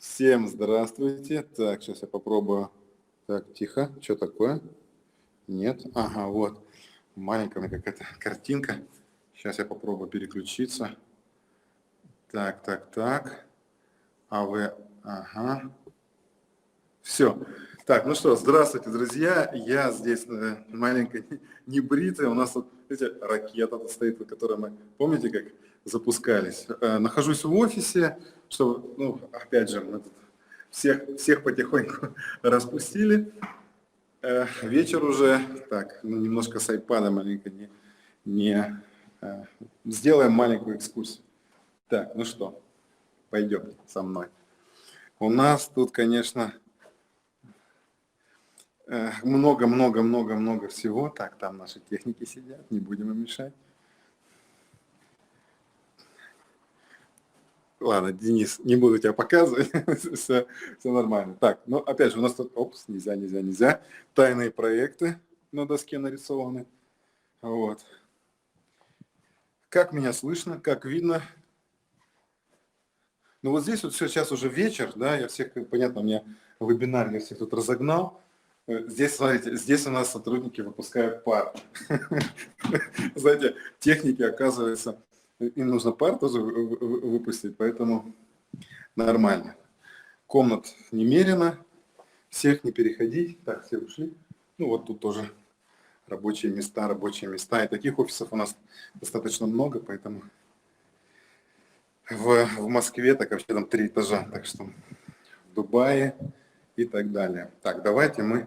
Всем здравствуйте. Так, сейчас я попробую. Так, тихо. Что такое? Нет? Ага, вот. Маленькая у меня какая-то картинка. Сейчас я попробую переключиться. Так. А вы... Ага. Все. Так, ну что, здравствуйте, друзья. Я здесь маленько небритый. У нас тут, видите, ракета тут стоит, которую мы, помните, как запускались? Нахожусь в офисе, что, ну, опять же, мы тут всех потихоньку распустили. Вечер уже. Так, ну, немножко с айпада маленько не сделаем маленькую экскурсию. Так, ну что, пойдем со мной. У нас тут, конечно, много всего. Так, там наши техники сидят, не будем им мешать. Ладно, Денис, не буду тебя показывать, все нормально. Так, ну опять же, у нас тут, нельзя. Тайные проекты на доске нарисованы. Вот. Как меня слышно, как видно? Ну вот здесь вот сейчас уже вечер, да, я всех, понятно, у меня вебинар, я всех тут разогнал. Здесь, смотрите, здесь у нас сотрудники выпускают пар. Знаете, техники, оказывается, им нужно пар тоже выпустить, поэтому нормально. Комнат немерено, всех не переходить. Так, все ушли. Ну вот тут тоже рабочие места. И таких офисов у нас достаточно много, поэтому в Москве так вообще там 3 этажа, так что в Дубае и так далее. Так, давайте мы...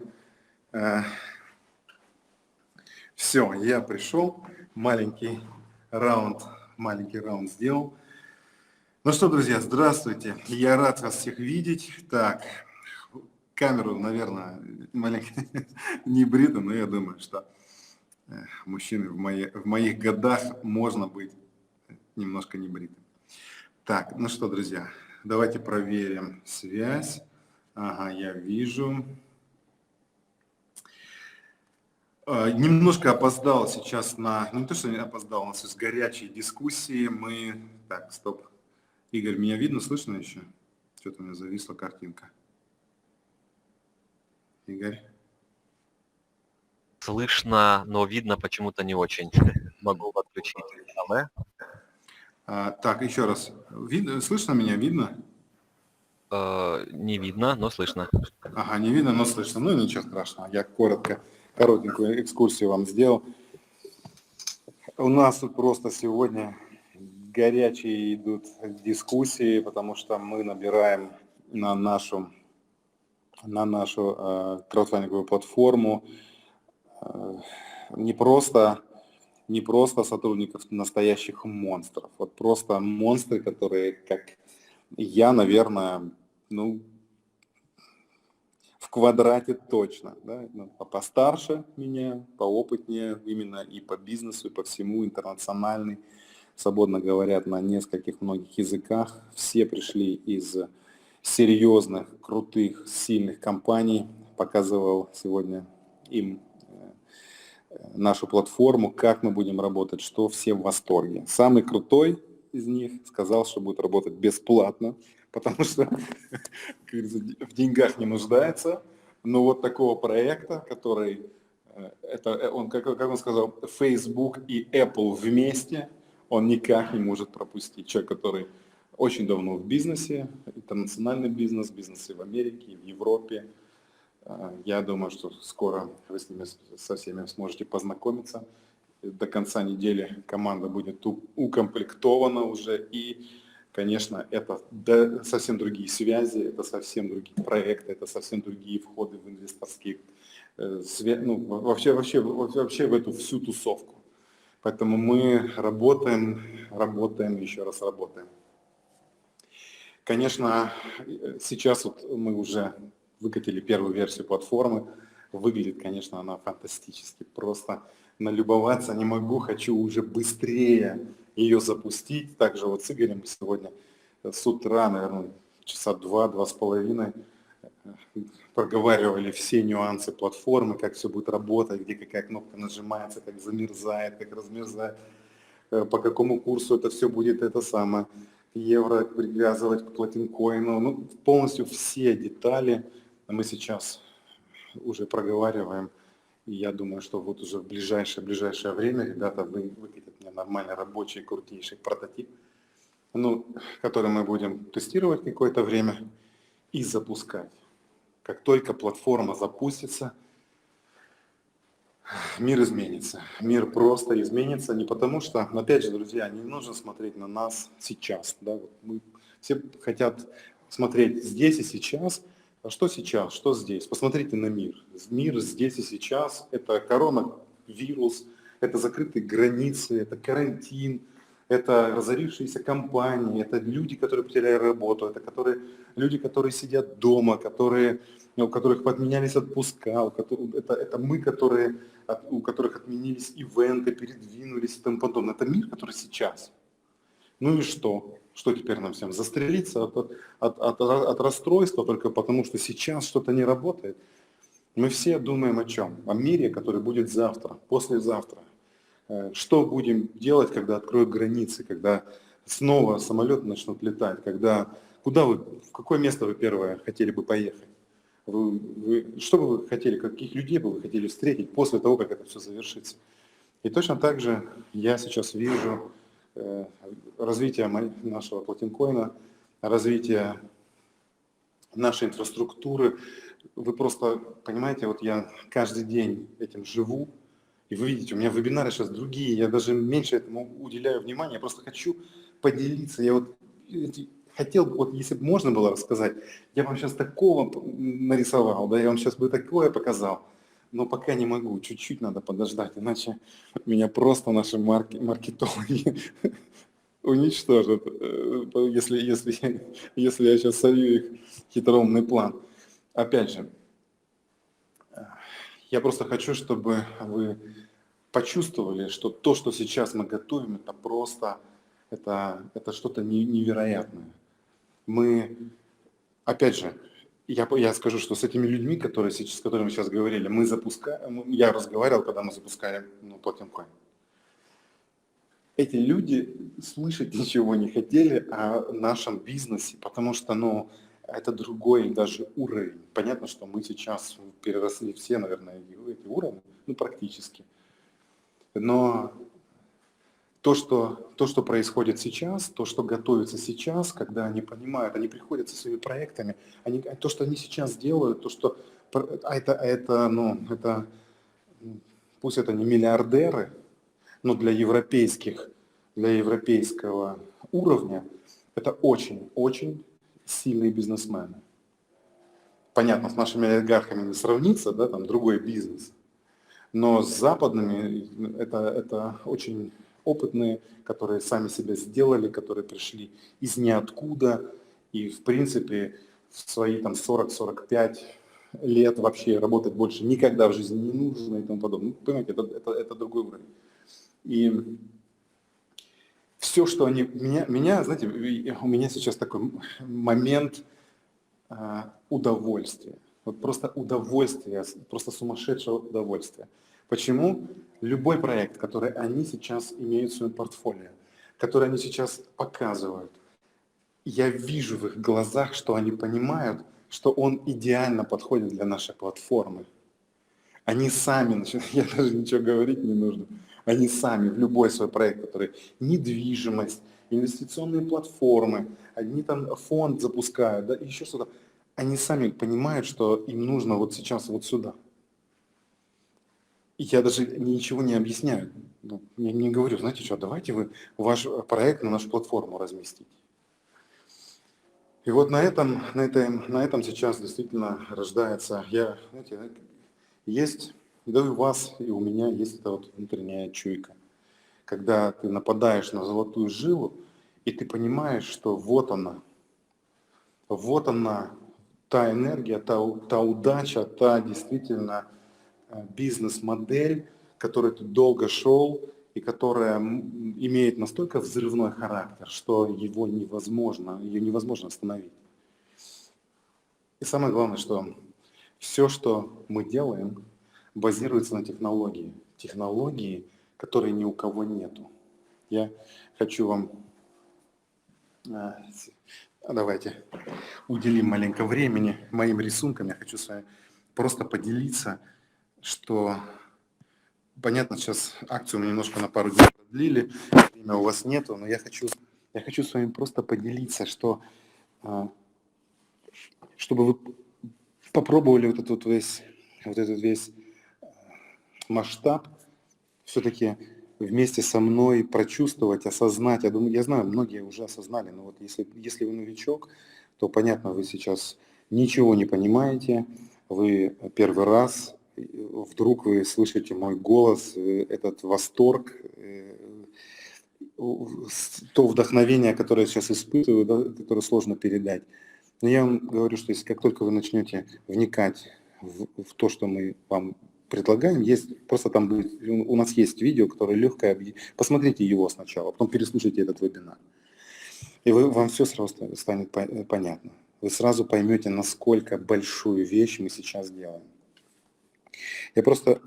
Все, я пришел, маленький раунд сделал. Ну что, друзья, здравствуйте. Я рад вас всех видеть. Так, камеру, наверное, маленько не брита, но я думаю, что мужчины в моих годах можно быть немножко не бритым. Так, ну что, друзья, давайте проверим связь. Ага, я вижу. Немножко опоздал сейчас ну не то, что не опоздал, у нас есть горячие дискуссии. Так, стоп. Игорь, меня видно, слышно еще? Что-то у меня зависла картинка. Игорь? Слышно, но видно почему-то не очень. Могу подключить. Так, еще раз. Слышно меня, видно? Не видно, но слышно. Ага, не видно, но слышно. Ну, ничего страшного. Я коротенькую экскурсию вам сделал. У нас тут просто сегодня горячие идут дискуссии, потому что мы набираем на нашу краудфандинговую платформу не просто сотрудников, настоящих монстров. Вот просто монстры, которые, как я, наверное, ну, в квадрате точно, да? Постарше меня, поопытнее именно и по бизнесу, и по всему, интернациональный, свободно говорят на нескольких многих языках. Все пришли из серьезных, крутых, сильных компаний. Показывал сегодня им нашу платформу, как мы будем работать, что все в восторге. Самый крутой из них сказал, что будет работать бесплатно, потому что в деньгах не нуждается. Но вот такого проекта, который, как он сказал, Facebook и Apple вместе, он никак не может пропустить. Человек, который очень давно в бизнесе, интернациональный бизнес, бизнесы в Америке, в Европе. Я думаю, что скоро вы со всеми сможете познакомиться. До конца недели команда будет укомплектована уже. И, конечно, это совсем другие связи, это совсем другие проекты, это совсем другие входы в инвесторские, вообще в эту всю тусовку. Поэтому мы работаем, еще раз работаем. Конечно, сейчас вот мы уже выкатили первую версию платформы. Выглядит, конечно, она фантастически. Просто налюбоваться не могу, хочу уже быстрее ее запустить. Также вот с Игорем сегодня с утра, наверное, часа 2-2,5 проговаривали все нюансы платформы, как все будет работать, где какая кнопка нажимается, как замерзает, как размерзает, по какому курсу это все будет, евро привязывать к платинкоину. Ну, полностью все детали мы сейчас уже проговариваем. И я думаю, что вот уже в ближайшее время ребята выкатят мне нормальный рабочий, крутейший прототип, ну, который мы будем тестировать какое-то время и запускать. Как только платформа запустится, мир изменится. Мир просто изменится не потому что, опять же, друзья, не нужно смотреть на нас сейчас. Да? Вот мы все хотят смотреть здесь и сейчас. А что сейчас, что здесь? Посмотрите на мир. Мир здесь и сейчас. Это коронавирус, это закрытые границы, это карантин, это разорившиеся компании, это люди, которые потеряли работу, это люди, которые сидят дома, у которых отменялись отпуска, это мы, у которых отменились ивенты, передвинулись и тому подобное. Это мир, который сейчас. Ну и что? Что теперь нам всем? Застрелиться от расстройства только потому, что сейчас что-то не работает? Мы все думаем о чем? О мире, который будет завтра, послезавтра. Что будем делать, когда откроют границы, когда снова самолеты начнут летать, в какое место вы первое хотели бы поехать? Что бы вы хотели, каких людей бы вы хотели встретить после того, как это все завершится? И точно так же я сейчас вижу развитие нашего платинкоина, развитие нашей инфраструктуры. Вы просто понимаете, вот я каждый день этим живу, и вы видите, у меня вебинары сейчас другие, я даже меньше этому уделяю внимания, я просто хочу поделиться. Я вот хотел бы, вот если бы можно было рассказать, я вам сейчас такого нарисовал, да, я вам сейчас бы такое показал, но пока не могу, чуть-чуть надо подождать, иначе меня просто наши маркетологи уничтожат, если я сейчас солью их хитроумный план. Опять же, я просто хочу, чтобы вы почувствовали, что то, что сейчас мы готовим, это просто, это что-то невероятное. Опять же, я скажу, что с этими людьми, с которыми сейчас говорили, я разговаривал, когда мы запускали Platinum. Эти люди слышать ничего не хотели о нашем бизнесе, потому что, это другой даже уровень. Понятно, что мы сейчас переросли все, наверное, эти уровни, практически. Но то, что происходит сейчас, то, что готовится сейчас, когда они понимают, они приходят со своими проектами, то, что они сейчас делают, пусть это не миллиардеры, но для европейского уровня это очень-очень сильные бизнесмены. Понятно, с нашими олигархами не сравнится, да, там другой бизнес. Но с западными это очень опытные, которые сами себя сделали, которые пришли из ниоткуда и, в принципе, в свои 40-45 лет вообще работать больше никогда в жизни не нужно и тому подобное. Понимаете, это другой уровень. И все, что они... Знаете, у меня сейчас такой момент удовольствия. Вот просто удовольствие, просто сумасшедшее удовольствие. Почему? Любой проект, который они сейчас имеют в своем портфолио, который они сейчас показывают, я вижу в их глазах, что они понимают, что он идеально подходит для нашей платформы. Они сами начинают, я даже ничего говорить не нужно, они сами в любой свой проект, который недвижимость, инвестиционные платформы, они там фонд запускают, да, еще что-то, они сами понимают, что им нужно вот сейчас вот сюда. И я даже ничего не объясняю. Я не говорю, знаете что, давайте вы ваш проект на нашу платформу разместите. И вот на этом сейчас действительно рождается, и у вас, и у меня есть эта вот внутренняя чуйка. Когда ты нападаешь на золотую жилу, и ты понимаешь, что вот она, та энергия, та удача, та действительно бизнес-модель, которой ты долго шел, и которая имеет настолько взрывной характер, что ее невозможно остановить. И самое главное, что все, что мы делаем, базируется на технологии. Технологии, которой ни у кого нету. Я хочу вам Давайте уделим маленько времени моим рисункам. Я хочу с вами просто поделиться, что, понятно, сейчас акцию мы немножко на пару дней продлили, время у вас нету, но я хочу с вами просто поделиться, что, чтобы вы попробовали вот этот весь масштаб все-таки вместе со мной прочувствовать, осознать. Я знаю, многие уже осознали, но вот если вы новичок, то понятно, вы сейчас ничего не понимаете, вы первый раз, вдруг вы слышите мой голос, этот восторг, то вдохновение, которое я сейчас испытываю, да, которое сложно передать. Но я вам говорю, что если как только вы начнете вникать в то, что мы вам предлагаем, просто там будет, у нас есть видео, которое легкое, посмотрите его сначала, потом переслушайте этот вебинар. И вам все сразу станет понятно. Вы сразу поймете, насколько большую вещь мы сейчас делаем. Я просто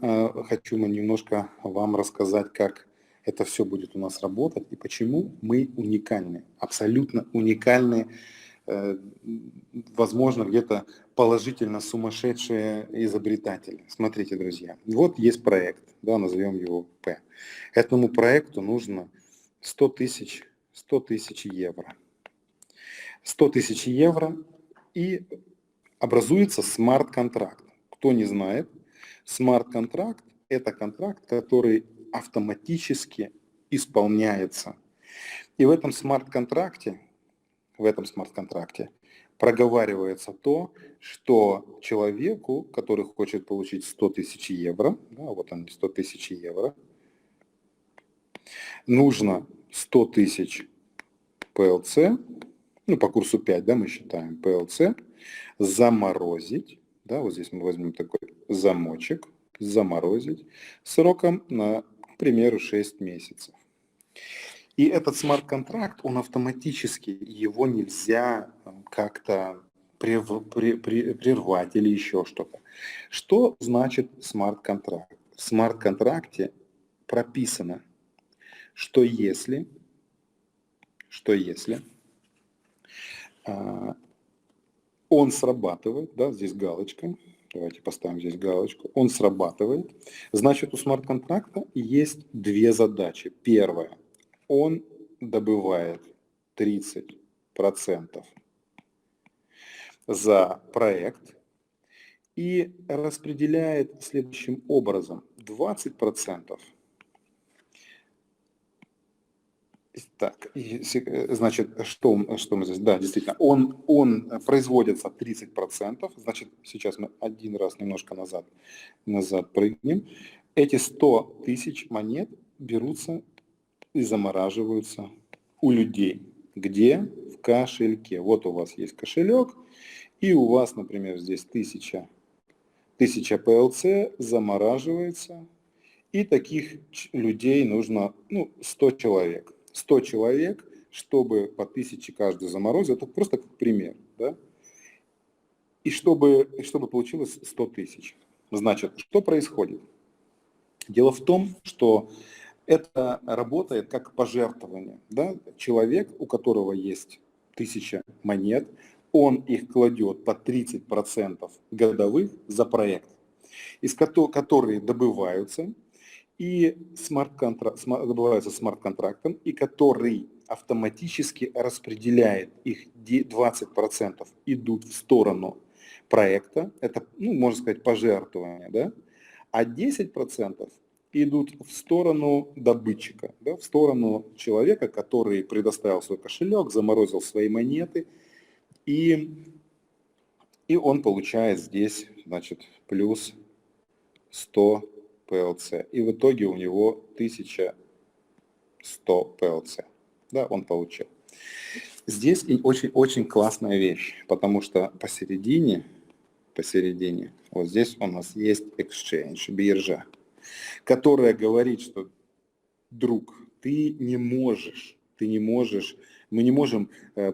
хочу немножко вам рассказать, как это все будет у нас работать и почему мы уникальны, абсолютно уникальны, возможно, где-то положительно сумасшедшие изобретатели. Смотрите, друзья, вот есть проект, да, назовем его П. Этому проекту нужно 100 тысяч евро. 100 тысяч евро и образуется смарт-контракт. Кто не знает, смарт-контракт – это контракт, который автоматически исполняется. И в этом смарт-контракте проговаривается то, что человеку, который хочет получить 100 тысяч евро, да, вот они 100 тысяч евро, нужно 100 тысяч ПЛЦ, ну по курсу 5, да, мы считаем ПЛЦ, заморозить, да, вот здесь мы возьмем такой замочек, заморозить сроком на, к примеру, 6 месяцев. И этот смарт-контракт, он автоматически, его нельзя как-то прервать или еще что-то. Что значит смарт-контракт? В смарт-контракте прописано, что если он срабатывает, да, здесь галочка, давайте поставим здесь галочку, он срабатывает, значит у смарт-контракта есть две задачи. Первая. Он добывает 30% за проект и распределяет следующим образом. 20%. Так, значит, что мы здесь? Да, действительно, он производится 30%, значит, сейчас мы один раз немножко назад прыгнем. Эти 100 тысяч монет берутся и замораживаются у людей. Где? В кошельке. Вот у вас есть кошелек, и у вас, например, здесь 1000 ПЛЦ замораживается, и таких людей нужно 100 человек. 100 человек, чтобы по 1000 каждый заморозил, это просто как пример, да? И чтобы получилось 100 тысяч. Значит, что происходит? Дело в том, что это работает как пожертвование. Да? Человек, у которого есть 1000 монет, он их кладет по 30% годовых за проект, которые добываются и добываются смарт-контрактом, и который автоматически распределяет их 20% идут в сторону проекта, это, можно сказать, пожертвование, да? А 10% идут в сторону добытчика, да, в сторону человека, который предоставил свой кошелек, заморозил свои монеты, и он получает здесь, значит, плюс 100 ПЛЦ. И в итоге у него 1100 ПЛЦ. Да, он получил. Здесь и очень классная вещь, потому что посередине, вот здесь у нас есть exchange, биржа, которая говорит, что, друг, мы не можем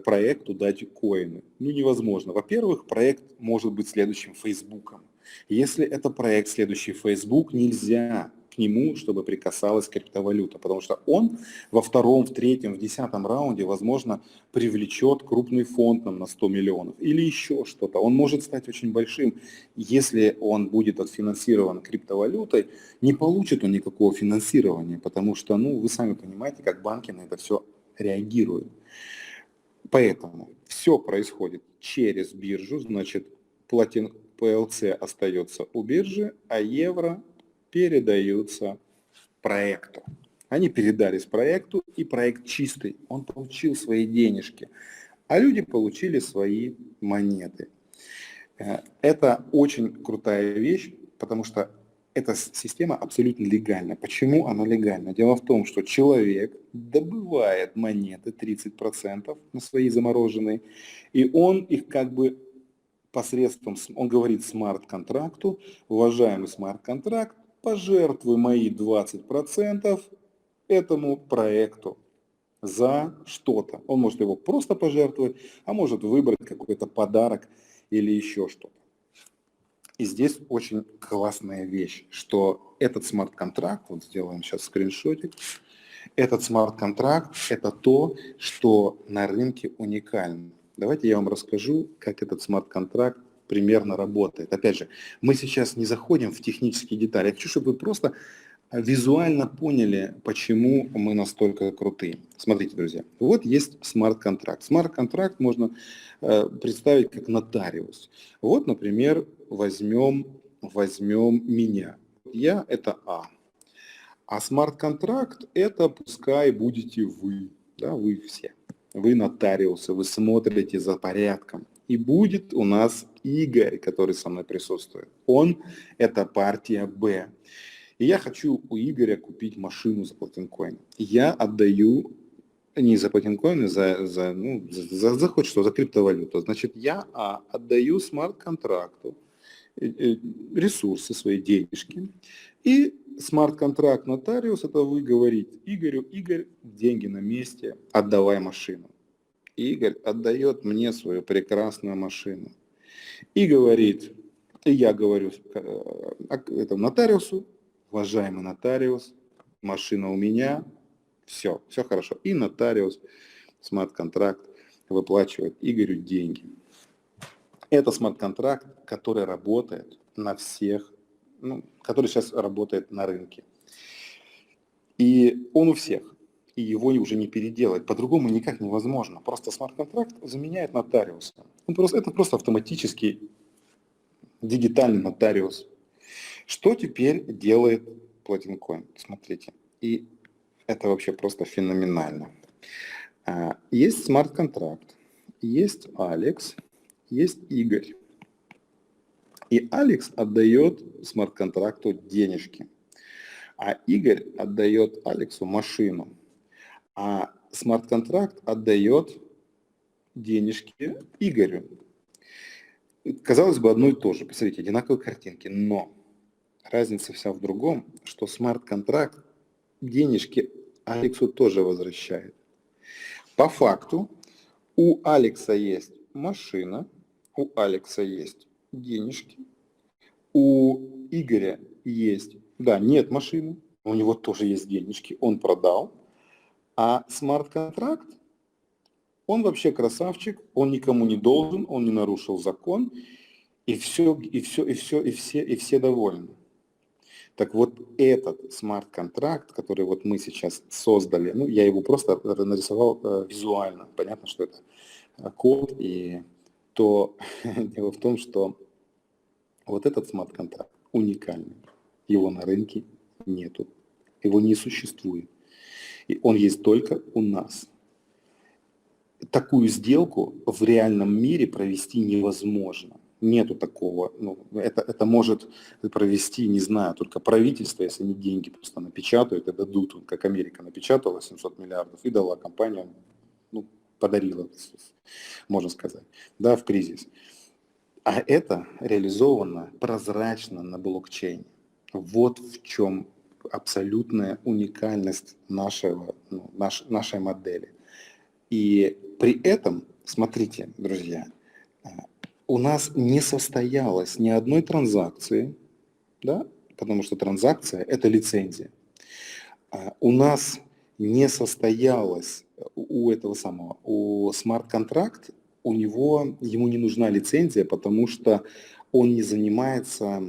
проекту дать коины. Невозможно. Во-первых, проект может быть следующим Фейсбуком. Если это проект следующий Facebook, нельзя нему, чтобы прикасалась криптовалюта, потому что он во втором, в третьем, в 10-м раунде, возможно, привлечет крупный фонд нам на 100 миллионов или еще что-то. Он может стать очень большим. Если он будет отфинансирован криптовалютой, не получит он никакого финансирования, потому что, вы сами понимаете, как банки на это все реагируют. Поэтому все происходит через биржу, значит, платин PLC остается у биржи, а евро передаются проекту. Они передались проекту, и проект чистый, он получил свои денежки, а люди получили свои монеты. Это очень крутая вещь, потому что эта система абсолютно легальна. Почему она легальна? Дело в том, что человек добывает монеты 30% на свои замороженные, и он их как бы посредством, он говорит смарт-контракту: уважаемый смарт-контракт, пожертвуй мои 20% этому проекту за что-то. Он может его просто пожертвовать, а может выбрать какой-то подарок или еще что-то. И здесь очень классная вещь, что этот смарт-контракт, вот сделаем сейчас скриншотик, этот смарт-контракт – это то, что на рынке уникально. Давайте я вам расскажу, как этот смарт-контракт примерно работает. Опять же, мы сейчас не заходим в технические детали. Я хочу, чтобы вы просто визуально поняли, почему мы настолько крутые. Смотрите, друзья, вот есть смарт-контракт. Смарт-контракт можно представить как нотариус. Вот, например, возьмем меня. Я – это А. А смарт-контракт – это пускай будете вы, да, вы все. Вы нотариусы, вы смотрите за порядком. И будет у нас Игорь, который со мной присутствует. Он – это партия Б. И я хочу у Игоря купить машину за Platincoin. Я отдаю не за Platincoin, за хоть что, за криптовалюту. Значит, я отдаю смарт-контракту ресурсы, свои денежки. И смарт-контракт нотариус – это вы говорите Игорю: Игорь, деньги на месте, отдавай машину. Игорь отдает мне свою прекрасную машину. И говорит, и я говорю этому нотариусу: уважаемый нотариус, машина у меня, все хорошо. И нотариус, смарт-контракт, выплачивает Игорю деньги. Это смарт-контракт, который работает на всех, который сейчас работает на рынке. И он у всех. И его уже не переделать. По-другому никак невозможно. Просто смарт-контракт заменяет нотариуса. Это просто автоматический дигитальный нотариус. Что теперь делает Platincoin? Смотрите. И это вообще просто феноменально. Есть смарт-контракт, есть Алекс, есть Игорь. И Алекс отдает смарт-контракту денежки, а Игорь отдает Алексу машину, а смарт-контракт отдает денежки Игорю. Казалось бы, одно и то же. Посмотрите, одинаковые картинки, но разница вся в другом, что смарт-контракт денежки Алексу тоже возвращает. По факту у Алекса есть машина, у Алекса есть денежки, у Игоря есть, нет машины, у него тоже есть денежки, он продал, а смарт-контракт, он вообще красавчик, он никому не должен, он не нарушил закон, и все довольны. Так вот, этот смарт-контракт, который вот мы сейчас создали, я его просто нарисовал визуально. Понятно, что это код, и то дело в том, что вот этот смарт-контракт уникальный. Его на рынке нету. Его не существует. И он есть только у нас. Такую сделку в реальном мире провести невозможно. Нету такого. Это может провести, не знаю, только правительство, если они деньги просто напечатают и дадут, как Америка напечатала 700 миллиардов и дала компаниям, подарила, можно сказать, в кризис. А это реализовано прозрачно на блокчейне. Вот в чем абсолютная уникальность нашей модели. И при этом, смотрите, друзья, у нас не состоялось ни одной транзакции, потому что транзакция – это лицензия. У нас не состоялось у этого самого, у смарт-контракт, ему не нужна лицензия, потому что он не занимается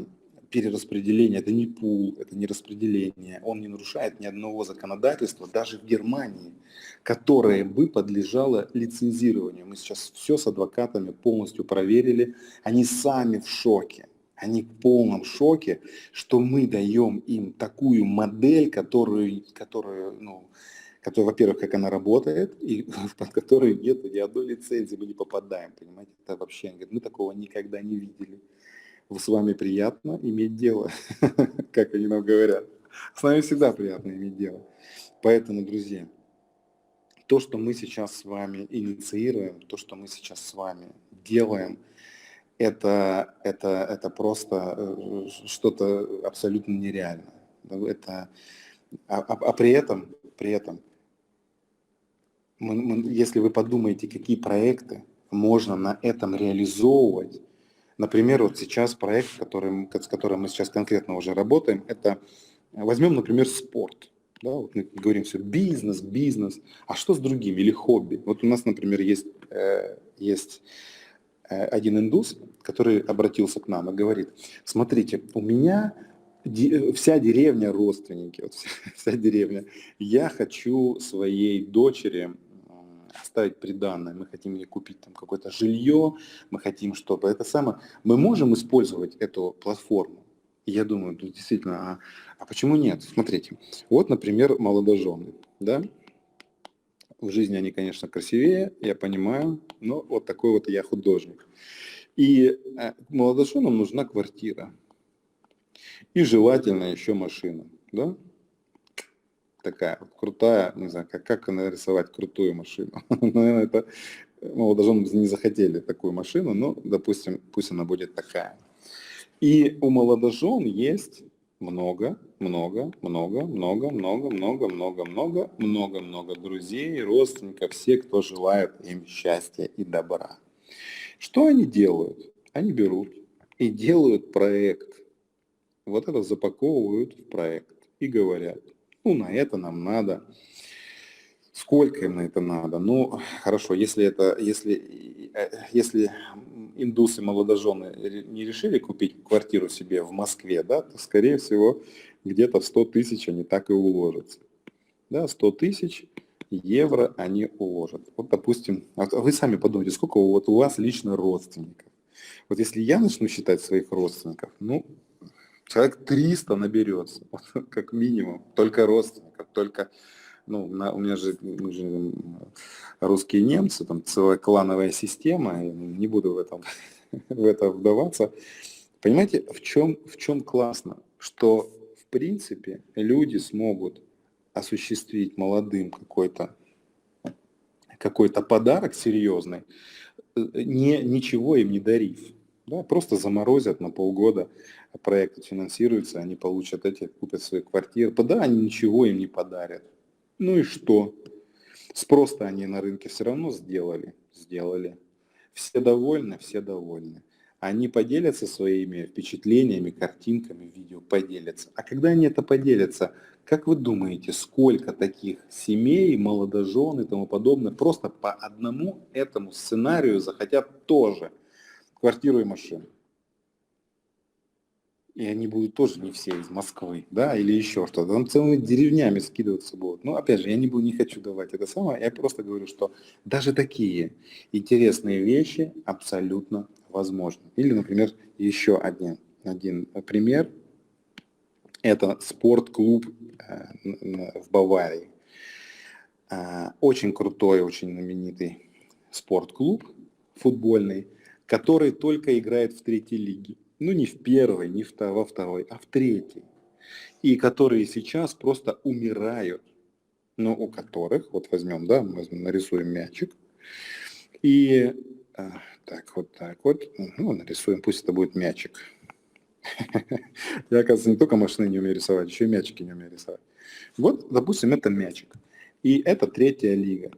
перераспределением, это не пул, это не распределение, он не нарушает ни одного законодательства, даже в Германии, которое бы подлежало лицензированию. Мы сейчас все с адвокатами полностью проверили, они сами в шоке. Они в полном шоке, что мы даем им такую модель, которая, во-первых, как она работает, и под которой нет ни одной лицензии, мы не попадаем, понимаете, это вообще, они говорят, мы такого никогда не видели. С вами приятно иметь дело, как они нам говорят. С нами всегда приятно иметь дело. Поэтому, друзья, то, что мы сейчас с вами инициируем, то, что мы сейчас с вами делаем, это просто что-то абсолютно нереальное. При этом если вы подумаете, какие проекты можно на этом реализовывать, например, вот сейчас проект, с которым мы сейчас конкретно уже работаем, это, возьмем, например, спорт. Да, вот мы говорим все бизнес, а что с другим или хобби? Вот у нас, например, есть один индус, который обратился к нам и говорит, смотрите, у меня вся деревня родственники, вот вся деревня, я хочу своей дочери оставить приданое, мы хотим ей купить там какое-то жилье, мы хотим, чтобы это самое, мы можем использовать эту платформу? И я думаю, ну, действительно, а почему нет? Смотрите, вот, например, молодожены, да, в жизни они, конечно, красивее, я понимаю, но вот такой вот я художник. И молодоженам нужна квартира. И желательно еще машина, да? Такая вот крутая, не знаю, как нарисовать крутую машину. Наверное, это молодожены не захотели такую машину, но, допустим, пусть она будет такая. И у молодожен есть много друзей, родственников, все, кто желает им счастья и добра. Что они делают? Они берут и делают проект. Вот это запаковывают в проект и говорят, ну, на это нам надо. Сколько им на это надо? Ну, хорошо, если индусы, молодожены не решили купить квартиру себе в Москве, да, то, скорее всего, где-то в 100 тысяч они так и уложатся. Да, 100 тысяч евро они уложат. Вот, допустим, вы сами подумайте, сколько вот у вас лично родственников. Вот если я начну считать своих родственников, ну, человек 300 наберется, как минимум, только родственников, только, ну, у меня же, мы же русские немцы, там целая клановая система, я не буду в это вдаваться. Понимаете, в чем классно? Что, в принципе, люди смогут осуществить молодым какой-то подарок серьезный, ничего им не дарив. Да, просто заморозят на полгода, проект финансируется, они получат купят свои квартиры. Да, они ничего им не подарят. Ну и что? Спрос-то они на рынке все равно сделали. Все довольны, все довольны. Они поделятся своими впечатлениями, картинками, видео, поделятся. А когда они это поделятся, как вы думаете, сколько таких семей, молодожен и тому подобное, просто по одному этому сценарию захотят тоже квартиру и машину? И они будут тоже не все из Москвы, да, или еще что-то. Там целыми деревнями скидываться будут. Ну, опять же, я не хочу давать это самое, я просто говорю, что даже такие интересные вещи абсолютно возможны. Или, например, еще один пример. Это спортклуб в Баварии. Очень крутой, очень знаменитый спортклуб футбольный, который только играет в третьей лиге. Ну, не в первой, не во второй, а в третьей. И которые сейчас просто умирают. Но у которых, вот возьмем, да, нарисуем мячик. И так вот, ну, нарисуем, пусть это будет мячик. Я, оказывается, не только машины не умею рисовать, еще и мячики не умею рисовать. Вот, допустим, это мячик. И это третья лига.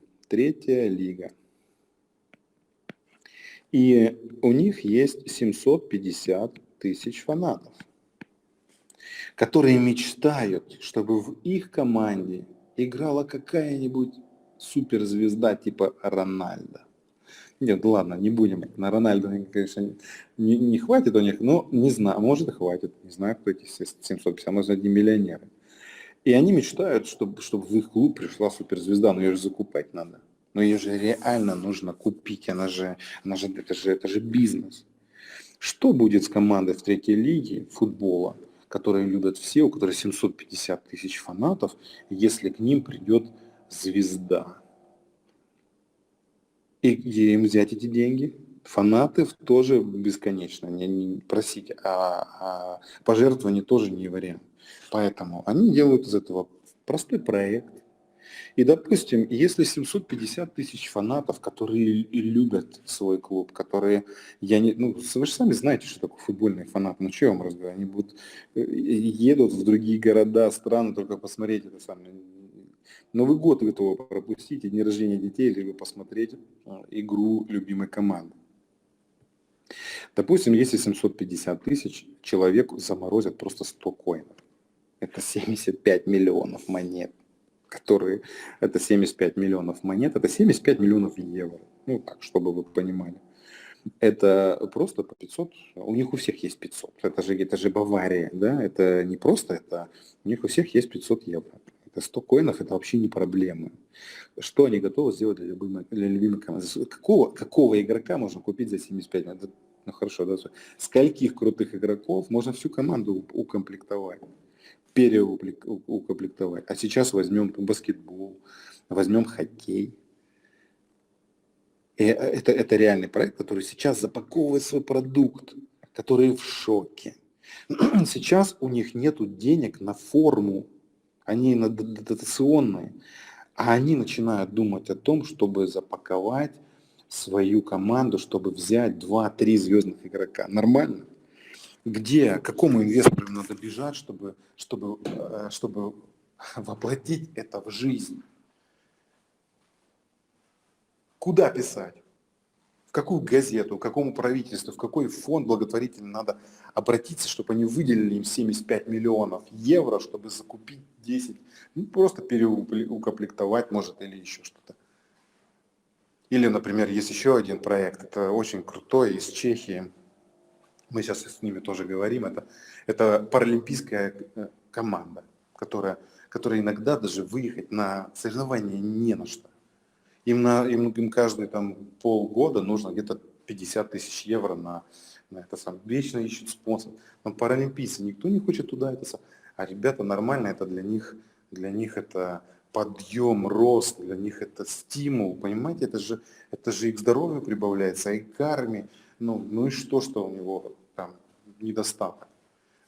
И у них есть 750 тысяч фанатов. которые мечтают, чтобы в их команде играла какая-нибудь суперзвезда типа Рональдо. Нет, ладно, не будем. На Рональдо, конечно, не хватит у них, но не знаю, может и хватит. Не знаю, кто эти 750, может, одни миллионеры. И они мечтают, чтобы в их клуб пришла суперзвезда, но ее же закупать надо. Но ее же реально нужно купить, это же бизнес. Что будет с командой в третьей лиге футбола, которые любят все, у которой 750 тысяч фанатов, если к ним придет звезда? И где им взять эти деньги? Фанаты тоже бесконечно. Просить пожертвования тоже не вариант. Поэтому они делают из этого простой проект. И, допустим, если 750 тысяч фанатов, которые и любят свой клуб, которые, вы же сами знаете, что такое футбольный фанат, ну что я вам разговариваю, они едут в другие города, страны, только посмотреть это самое. Новый год этого пропустить, и день рождения детей, либо посмотреть игру любимой команды. Допустим, если 750 тысяч, человек заморозят просто 100 коинов. Это 75 миллионов монет. Это 75 миллионов монет, это 75 миллионов евро. Ну так, чтобы вы понимали. Это просто по 500, у них у всех есть 500. Это же Бавария, да, это не просто, у них у всех есть 500 евро. Это 100 коинов, это вообще не проблема. Что они готовы сделать для любимой команды? Какого игрока можно купить за 75 миллионов? Ну хорошо, да, скольких крутых игроков можно всю команду укомплектовать? Переукомплектовать. А сейчас возьмем баскетбол, возьмем хоккей. И это реальный проект, который сейчас запаковывает свой продукт, который в шоке. Сейчас у них нет денег на форму, они на дотационные, а они начинают думать о том, чтобы запаковать свою команду, чтобы взять 2-3 звездных игрока. Нормально? Какому инвестору надо бежать, чтобы воплотить это в жизнь? Куда писать? В какую газету, к какому правительству, в какой фонд благотворительный надо обратиться, чтобы они выделили им 75 миллионов евро, чтобы закупить 10, просто переукомплектовать, может, или еще что-то. Или, например, есть еще один проект, это очень крутой, из Чехии. Мы сейчас с ними тоже говорим, это паралимпийская команда, которая иногда даже выехать на соревнования не на что. Им каждые полгода нужно где-то 50 тысяч евро на это сам. Вечно ищут спонсор. Но паралимпийцы, никто не хочет туда а ребята нормально, это для них это подъем, рост, для них это стимул, понимаете, это же и к здоровью прибавляется, и к карме. Ну и что у него там недостаток?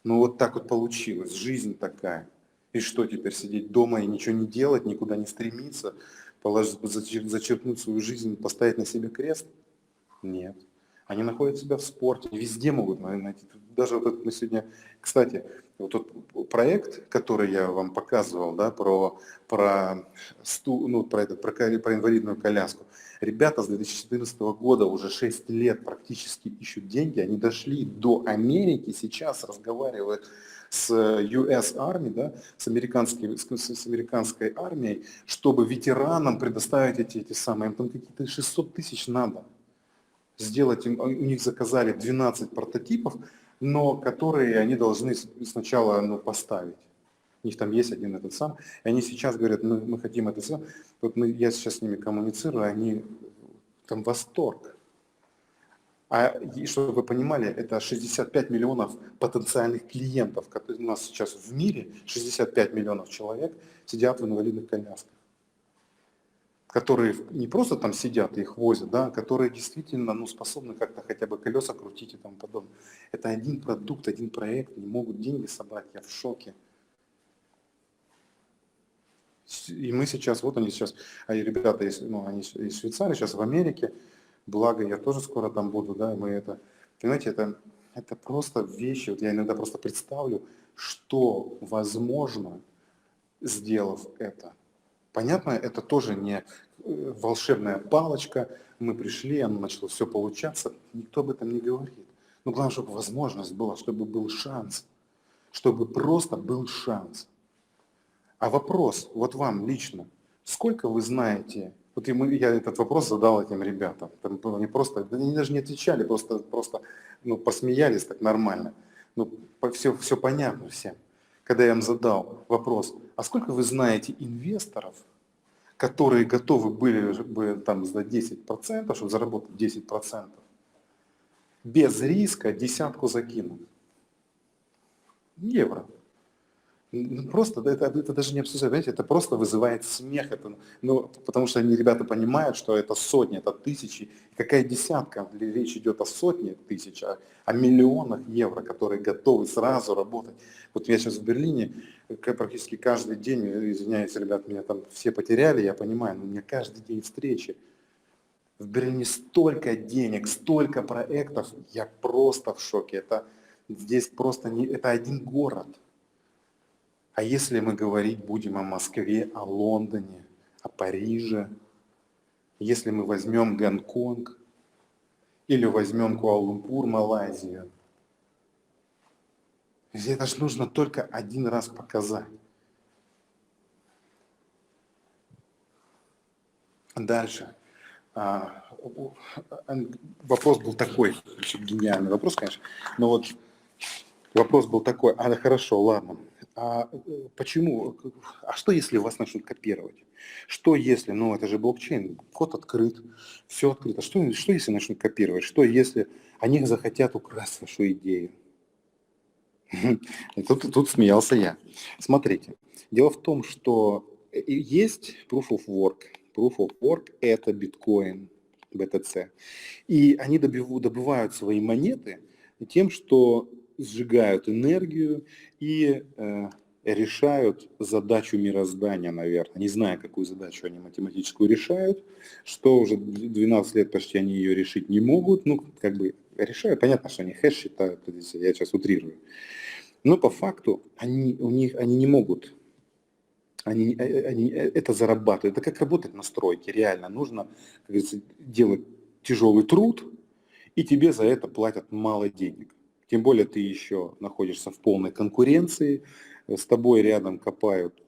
Ну вот так вот получилось, жизнь такая. И что теперь, сидеть дома и ничего не делать, никуда не стремиться, зачерпнуть свою жизнь, поставить на себе крест? Нет. Они находят себя в спорте, везде могут найти. Даже вот мы сегодня, кстати, вот тот проект, который я вам показывал, да, про инвалидную коляску. Ребята с 2014 года уже 6 лет практически ищут деньги, они дошли до Америки, сейчас разговаривают с US Army, да, с американской армией, чтобы ветеранам предоставить эти самые, им там какие-то 600 тысяч надо сделать, у них заказали 12 прототипов, но которые они должны сначала поставить. У них там есть один и они сейчас говорят, мы хотим это сам. Я сейчас с ними коммуницирую, они там восторг. И чтобы вы понимали, это 65 миллионов потенциальных клиентов, которые у нас сейчас в мире, 65 миллионов человек сидят в инвалидных колясках, которые не просто там сидят и их возят, да, которые действительно способны как-то хотя бы колеса крутить и тому подобное. Это один продукт, один проект, не могут деньги собрать, я в шоке. И мы сейчас, ребята, они из Швейцарии, сейчас в Америке, благо я тоже скоро там буду, да, и мы понимаете, это просто вещи, вот я иногда просто представлю, что возможно, сделав это. Понятно, это тоже не волшебная палочка, мы пришли, оно начало все получаться, никто об этом не говорит. Но главное, чтобы возможность была, чтобы был шанс, чтобы просто был шанс. А вопрос, вот вам лично, сколько вы знаете, вот я этот вопрос задал этим ребятам, они просто, они даже не отвечали, просто посмеялись так нормально. Все понятно всем. Когда я им задал вопрос, а сколько вы знаете инвесторов, которые готовы были бы там сдать 10%, чтобы заработать 10%, без риска десятку закинуть? Евро. Просто это даже не обсуждать, знаете, это просто вызывает смех. Потому что ребята понимают, что это сотни, это тысячи. Какая десятка? Речь идет о сотне тысяч, о миллионах евро, которые готовы сразу работать. Вот я сейчас в Берлине, практически каждый день, извиняюсь, ребят, меня там все потеряли, я понимаю, но у меня каждый день встречи. В Берлине столько денег, столько проектов, я просто в шоке. Здесь просто это один город. А если мы говорить будем о Москве, о Лондоне, о Париже, если мы возьмем Гонконг или возьмем Куала-Лумпур, Малайзию, это же нужно только один раз показать. Дальше. Вопрос был такой, гениальный вопрос, конечно, но вот вопрос был такой, хорошо, ладно. Почему? Что если вас начнут копировать? Что если, это же блокчейн, код открыт, все открыто. Что если начнут копировать? Что если они захотят украсть вашу идею? Тут смеялся я. Смотрите, дело в том, что есть Proof of Work. Proof of Work – это биткоин, BTC. И они добывают свои монеты тем, что сжигают энергию и решают задачу мироздания, наверное. Не знаю, какую задачу они математическую решают, что уже 12 лет почти они ее решить не могут. Решают. Понятно, что они хэш считают, я сейчас утрирую. Но по факту они не могут. Они это зарабатывают. Это как работать на стройке, реально. Нужно, как говорится, делать тяжелый труд, и тебе за это платят мало денег. Тем более ты еще находишься в полной конкуренции, с тобой рядом копают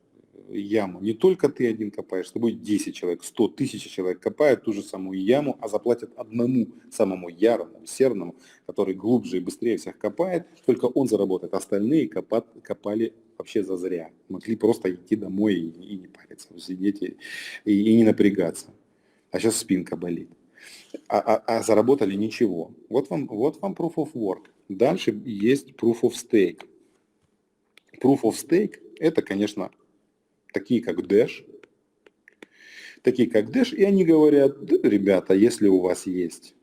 яму. Не только ты один копаешь, с тобой 10 человек, 100 тысяч человек копают ту же самую яму, а заплатят одному самому ярому, серному, который глубже и быстрее всех копает, только он заработает. Остальные копали вообще зазря. Могли просто идти домой и не париться, сидеть и не напрягаться. А сейчас спинка болит. А заработали ничего. Вот вам Proof of Work. Дальше есть Proof of Stake. Proof of Stake – это, конечно, такие как Dash, и они говорят, да, ребята, если у вас есть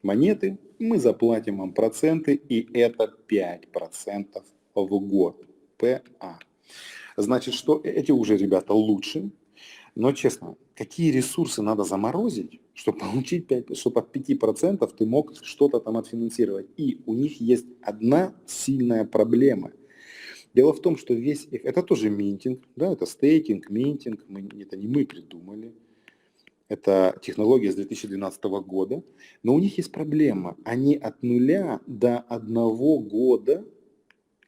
монеты, мы заплатим вам проценты, и это 5% в год. ПА. Значит, что эти уже ребята лучше, но честно, какие ресурсы надо заморозить, чтобы получить 5%, чтобы от 5% ты мог что-то там отфинансировать. И у них есть одна сильная проблема. Дело в том, что это тоже минтинг, да, это стейкинг, минтинг, это не мы придумали. Это технология с 2012 года. Но у них есть проблема. Они от 0 до 1 года,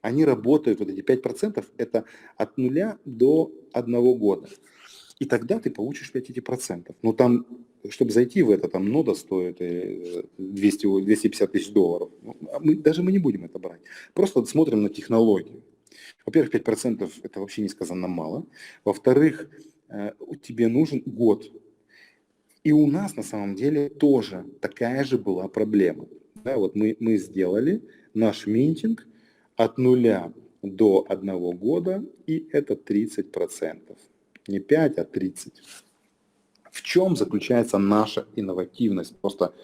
они работают, вот эти 5%, это от 0 до 1 года. И тогда ты получишь 5%. Но там, чтобы зайти в это, там нода стоит 250 тысяч долларов. Мы не будем это брать. Просто смотрим на технологию. Во-первых, 5% это вообще несказанно мало. Во-вторых, тебе нужен год. И у нас на самом деле тоже такая же была проблема. Да, вот мы сделали наш минтинг от 0 до 1 года, и это 30%. Не 5, а 30. В чем заключается наша инновативность, просто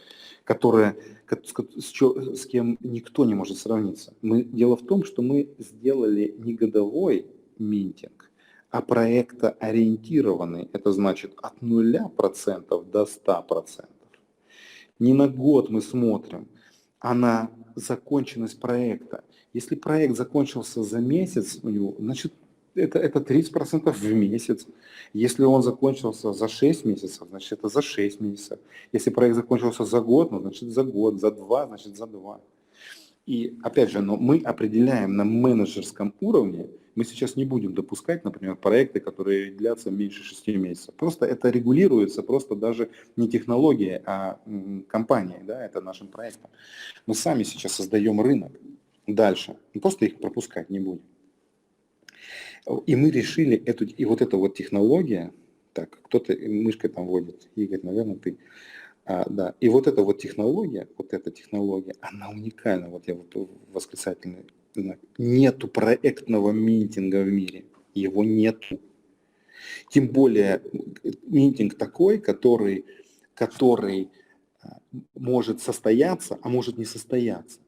с кем никто не может сравниться? Дело в том, что мы сделали не годовой минтинг, а проектоориентированный. Это значит от 0% до 100%. Не на год мы смотрим, а на законченность проекта. Если проект закончился за месяц, значит, это 30% в месяц. Если он закончился за 6 месяцев, значит, это за 6 месяцев. Если проект закончился за год, значит, за год, за 2, значит, за 2. И опять же, но мы определяем на менеджерском уровне, мы сейчас не будем допускать, например, проекты, которые длятся меньше 6 месяцев. Просто это регулируется, просто даже не технологией, а компанией, да, это нашим проектом. Мы сами сейчас создаем рынок дальше, мы просто их пропускать не будем. И мы решили эту, и вот эта вот технология, так, кто-то мышкой там водит, Игорь, наверное, ты. Да, и вот эта технология, она уникальна, вот я вот восклицательный знак. Нету проектного минтинга в мире, его нету. Тем более минтинг такой, который может состояться, а может не состояться.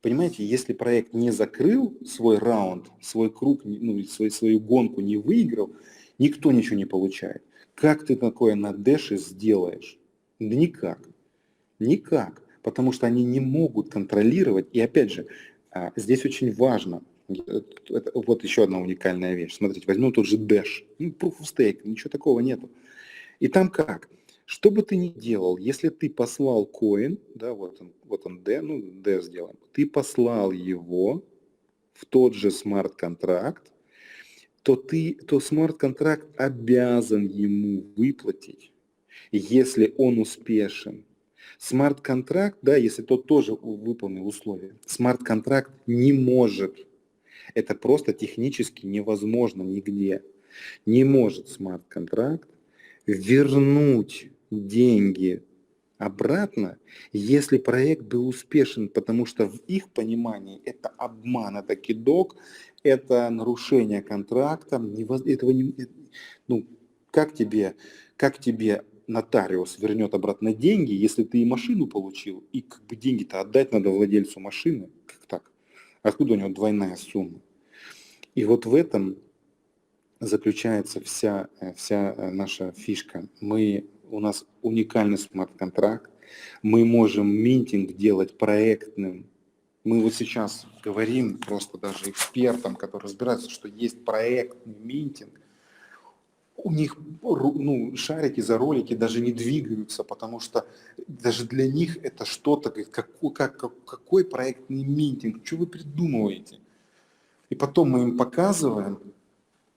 Понимаете, если проект не закрыл свой раунд, свой круг, ну, свою гонку не выиграл, никто ничего не получает. Как ты такое на дэше сделаешь? Да никак. Никак. Потому что они не могут контролировать. И опять же, здесь очень важно, это вот еще одна уникальная вещь. Смотрите, возьмем тот же Dash. Ну, Proof of Stake, ничего такого нету. И там как? Что бы ты ни делал, если ты послал коин, да, вот он D, ну D сделаем, ты послал его в тот же смарт-контракт, то смарт-контракт обязан ему выплатить, если он успешен. Смарт-контракт, да, если тот тоже выполнил условия, смарт-контракт не может, это просто технически невозможно нигде, не может смарт-контракт вернуть деньги обратно, если проект был успешен, потому что в их понимании это обман, это кидок, это нарушение контракта, этого не, ну, как тебе нотариус вернет обратно деньги, если ты и машину получил, и как бы деньги-то отдать надо владельцу машины, как так? Откуда у него двойная сумма? И вот в этом заключается вся наша фишка. У нас уникальный смарт-контракт, мы можем минтинг делать проектным. Мы вот сейчас говорим просто даже экспертам, которые разбираются, что есть проектный минтинг. У них шарики за ролики даже не двигаются, потому что даже для них это что-то, какой проектный минтинг, что вы придумываете? И потом мы им показываем,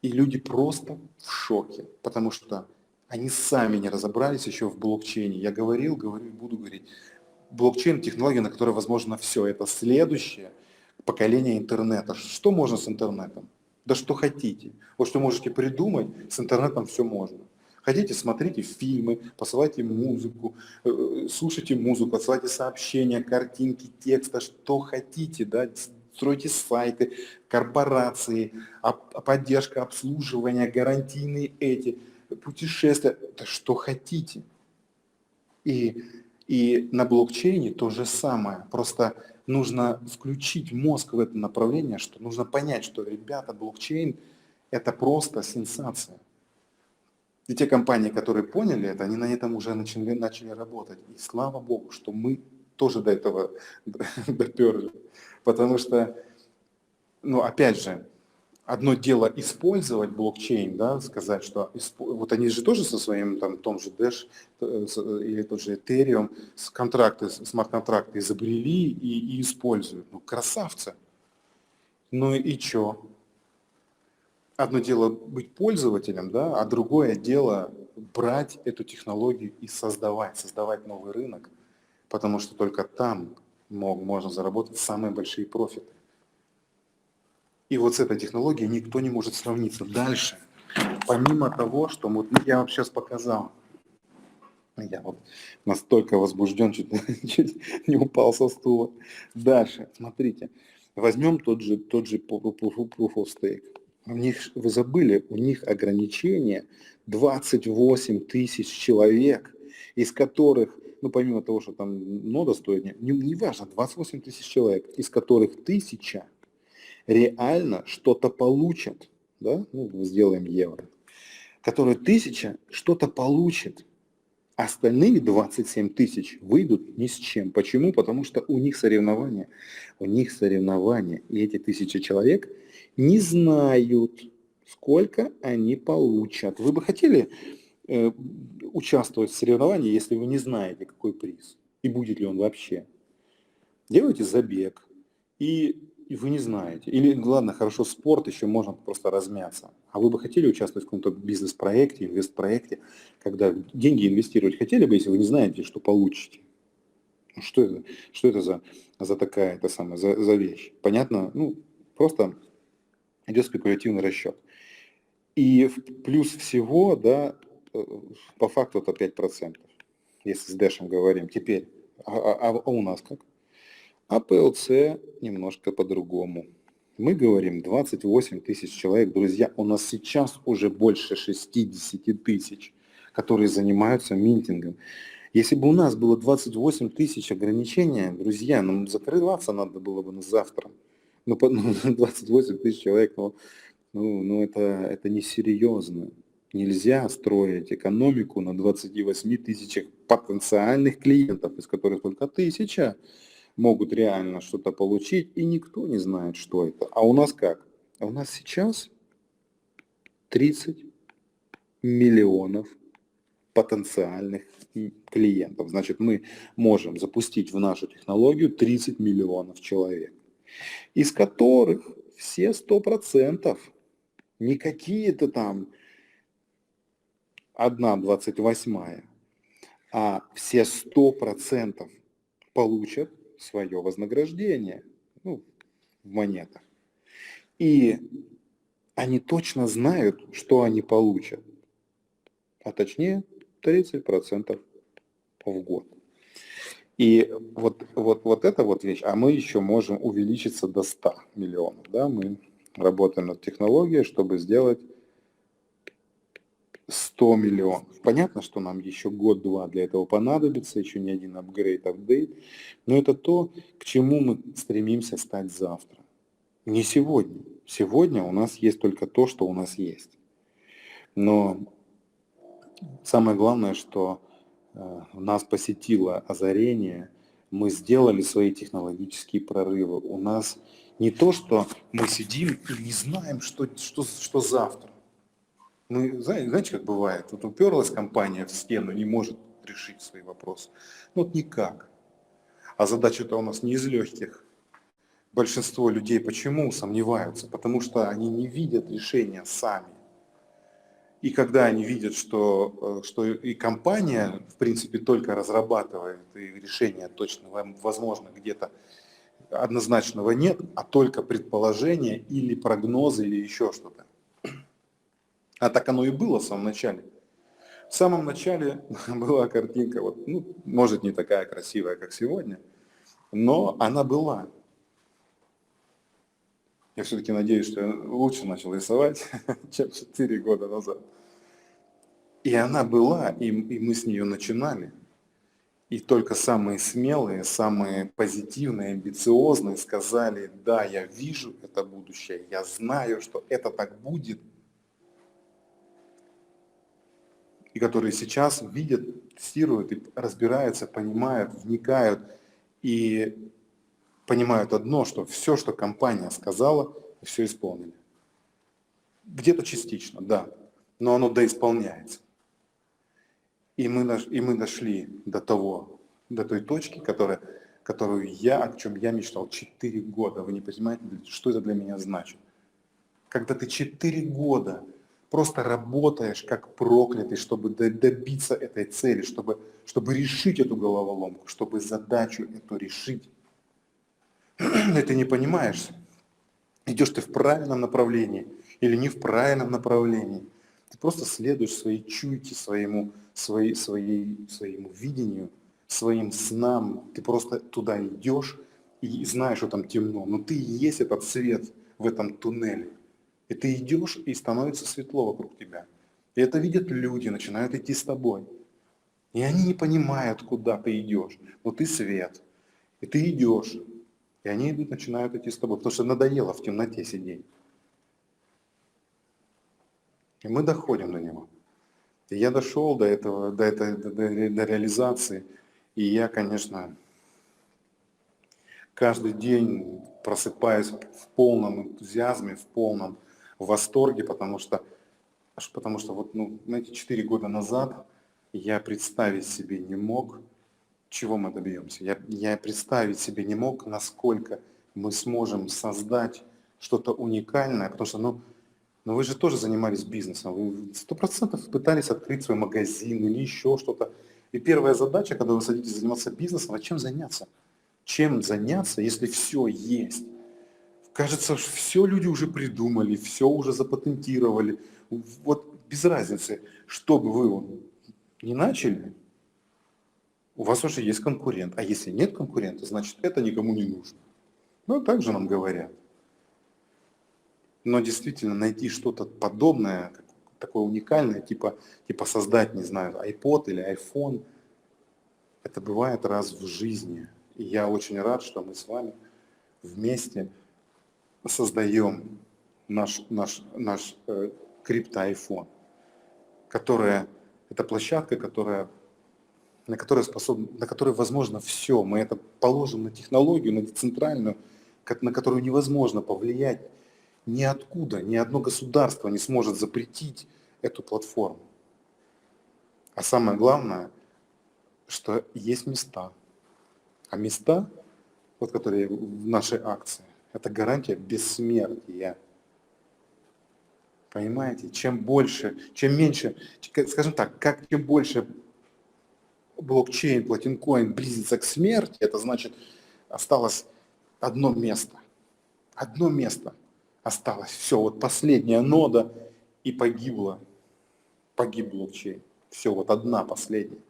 и люди просто в шоке, потому что они сами не разобрались еще в блокчейне. Я говорю и буду говорить. Блокчейн – технология, на которой возможно все. Это следующее поколение интернета. Что можно с интернетом? Да что хотите. Вот что можете придумать, с интернетом все можно. Хотите, смотрите фильмы, посылайте музыку, слушайте музыку, отсылайте сообщения, картинки, тексты, что хотите, да, стройте сайты, корпорации, поддержка, обслуживание, гарантийные путешествия, да что хотите. И на блокчейне то же самое. Просто нужно включить мозг в это направление, что нужно понять, что, ребята, блокчейн – это просто сенсация. И те компании, которые поняли это, они на этом уже начали работать. И слава богу, что мы тоже до этого доперли. Потому что, опять же, одно дело использовать блокчейн, да, сказать, что вот они же тоже со своим том же Dash или тот же Ethereum смарт-контракты изобрели и используют. Красавцы. И что? Одно дело быть пользователем, да, а другое дело брать эту технологию и создавать новый рынок, потому что только там можно заработать самые большие профиты. И вот с этой технологией никто не может сравниться. Дальше, помимо того, что я вам сейчас показал, я вот настолько возбужден, чуть не упал со стула. Дальше, смотрите, возьмем тот же Proof of Stake. Вы забыли, у них ограничение 28 тысяч человек, из которых, помимо того, что там нода стоит, не важно, 28 тысяч человек, из которых 1000 реально что-то получат, да, сделаем евро, которые 1000 что-то получат, остальные 27 тысяч выйдут ни с чем. Почему? Потому что у них соревнования, и эти 1000 человек не знают, сколько они получат. Вы бы хотели участвовать в соревновании, если вы не знаете, какой приз, и будет ли он вообще? Делайте забег, и вы не знаете. Или, ладно, хорошо, спорт еще можно просто размяться. А вы бы хотели участвовать в каком-то бизнес-проекте, инвест-проекте, когда деньги инвестировать хотели бы, если вы не знаете, что получите? Ну, что это за такая, это самая, за вещь? Понятно? Ну, просто идет спекулятивный расчет. И плюс всего, да, по факту это 5%, если с Дэшем говорим. Теперь, а у нас как? А ПЛЦ немножко по-другому. Мы говорим 28 тысяч человек. Друзья, у нас сейчас уже больше 60 тысяч, которые занимаются минтингом. Если бы у нас было 28 тысяч ограничения, друзья, нам закрываться надо было бы на завтра. Ну, 28 тысяч человек, это несерьезно. Нельзя строить экономику на 28 тысячах потенциальных клиентов, из которых только 1000 могут реально что-то получить, и никто не знает, что это. А у нас как? А у нас сейчас 30 миллионов потенциальных клиентов. Значит, мы можем запустить в нашу технологию 30 миллионов человек, из которых все 100%, не какие-то там 1/28, а все 100% получат свое вознаграждение, ну, в монетах. И они точно знают, что они получат, а точнее 30% в год. И вот эта вот вещь, а мы еще можем увеличиться до 100 миллионов. Да? Мы работаем над технологией, чтобы сделать 100 миллионов. Понятно, что нам еще год-два для этого понадобится, еще не один апгрейд, апдейт, но это то, к чему мы стремимся стать завтра. Не сегодня. Сегодня у нас есть только то, что у нас есть. Но самое главное, что нас посетило озарение, мы сделали свои технологические прорывы. У нас не то, что мы сидим и не знаем, что завтра. Мы, знаете, как бывает, вот уперлась компания в стену, не может решить свои вопросы. Ну вот никак. А задача-то у нас не из легких. Большинство людей почему сомневаются? Потому что они не видят решения сами. И когда они видят, что и компания, в принципе, только разрабатывает, и решения точно, возможно, где-то однозначного нет, а только предположения или прогнозы, или еще что-то. А так оно и было в самом начале. В самом начале была картинка, вот, ну, может, не такая красивая, как сегодня, но она была. Я все-таки надеюсь, что я лучше начал рисовать, чем 4 года назад. И она была, и мы с нее начинали. И только самые смелые, самые позитивные, амбициозные сказали: да, я вижу это будущее, я знаю, что это так будет. И которые сейчас видят, тестируют и разбираются, понимают, вникают и понимают одно, что все, что компания сказала, все исполнили. Где-то частично, да, но оно доисполняется. И мы дошли до той точки, о чем я мечтал 4 года. Вы не понимаете, что это для меня значит? Когда ты 4 года просто работаешь как проклятый, чтобы добиться этой цели, чтобы решить эту головоломку, чтобы задачу эту решить. И ты не понимаешь, идешь ты в правильном направлении или не в правильном направлении. Ты просто следуешь своей чуйке, своему видению, своим снам. Ты просто туда идешь и знаешь, что там темно. Но ты и есть этот свет в этом туннеле. И ты идешь, и становится светло вокруг тебя. И это видят люди, начинают идти с тобой. И они не понимают, куда ты идешь. Но ты свет. И ты идешь. И они идут, начинают идти с тобой. Потому что надоело в темноте сидеть. И мы доходим до него. И я дошел до реализации. И я, конечно, каждый день просыпаюсь в полном энтузиазме, в полном восторге, потому что вот, знаете, 4 года назад я представить себе не мог, чего мы добьемся. Я представить себе не мог, насколько мы сможем создать что-то уникальное, потому что, ну вы же тоже занимались бизнесом, вы 100% пытались открыть свой магазин или еще что-то. И первая задача, когда вы садитесь заниматься бизнесом, а чем заняться? Чем заняться, если все есть? Кажется, все люди уже придумали, все уже запатентировали. Вот без разницы, что бы вы вот не начали, у вас уже есть конкурент. А если нет конкурента, значит это никому не нужно. Ну, так же нам говорят. Но действительно найти что-то подобное, такое уникальное, типа создать, не знаю, iPod или iPhone, это бывает раз в жизни. И я очень рад, что мы с вами вместе создаем наш крипто-айфон, которая, это площадка, на которой возможно все. Мы это положим на технологию, на децентральную, на которую невозможно повлиять. Ниоткуда, ни одно государство не сможет запретить эту платформу. А самое главное, что есть места. А места, вот которые в нашей акции, это гарантия бессмертия. Понимаете? Чем меньше, скажем так, чем больше блокчейн, платинкоин близится к смерти, это значит, осталось одно место. Одно место осталось. Все, вот последняя нода и погиб блокчейн. Все, вот одна последняя.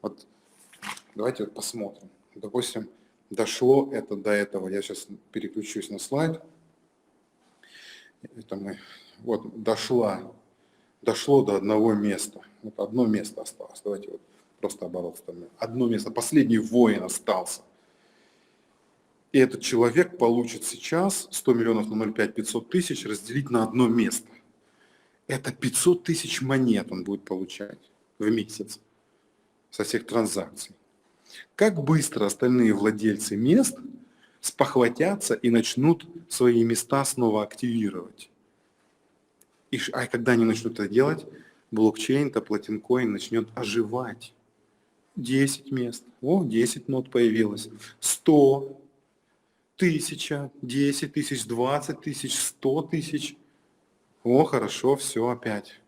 Вот давайте вот посмотрим. Допустим, дошло это до этого. Я сейчас переключусь на слайд. Дошло до одного места. Вот одно место осталось. Давайте вот просто оборот вставим. Одно место. Последний воин остался. И этот человек получит сейчас 100 миллионов на 0,5 500 тысяч разделить на одно место. Это 500 тысяч монет он будет получать в месяц со всех транзакций. Как быстро остальные владельцы мест спохватятся и начнут свои места снова активировать. А когда они начнут это делать, блокчейн-то, платинкоин начнет оживать. 10 мест. 10 нод появилось. 100, 1000, 10 тысяч, 20 тысяч, 100 тысяч. Хорошо, все опять.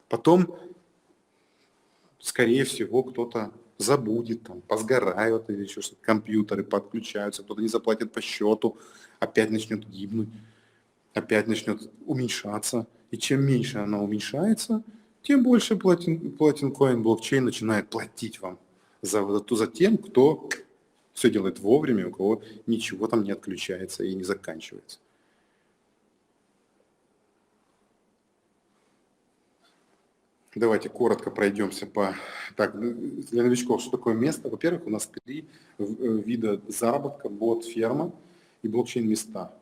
Потом, скорее всего, кто-то забудет, там, позгорают или еще что-то, компьютеры подключаются, кто-то не заплатит по счету, опять начнет гибнуть, опять начнет уменьшаться. И чем меньше она уменьшается, тем больше платинкоин, блокчейн начинает платить вам за тем, кто все делает вовремя, у кого ничего там не отключается и не заканчивается. Давайте коротко пройдемся для новичков, что такое место. Во-первых, у нас 3 вида заработка: бот-ферма и блокчейн-места.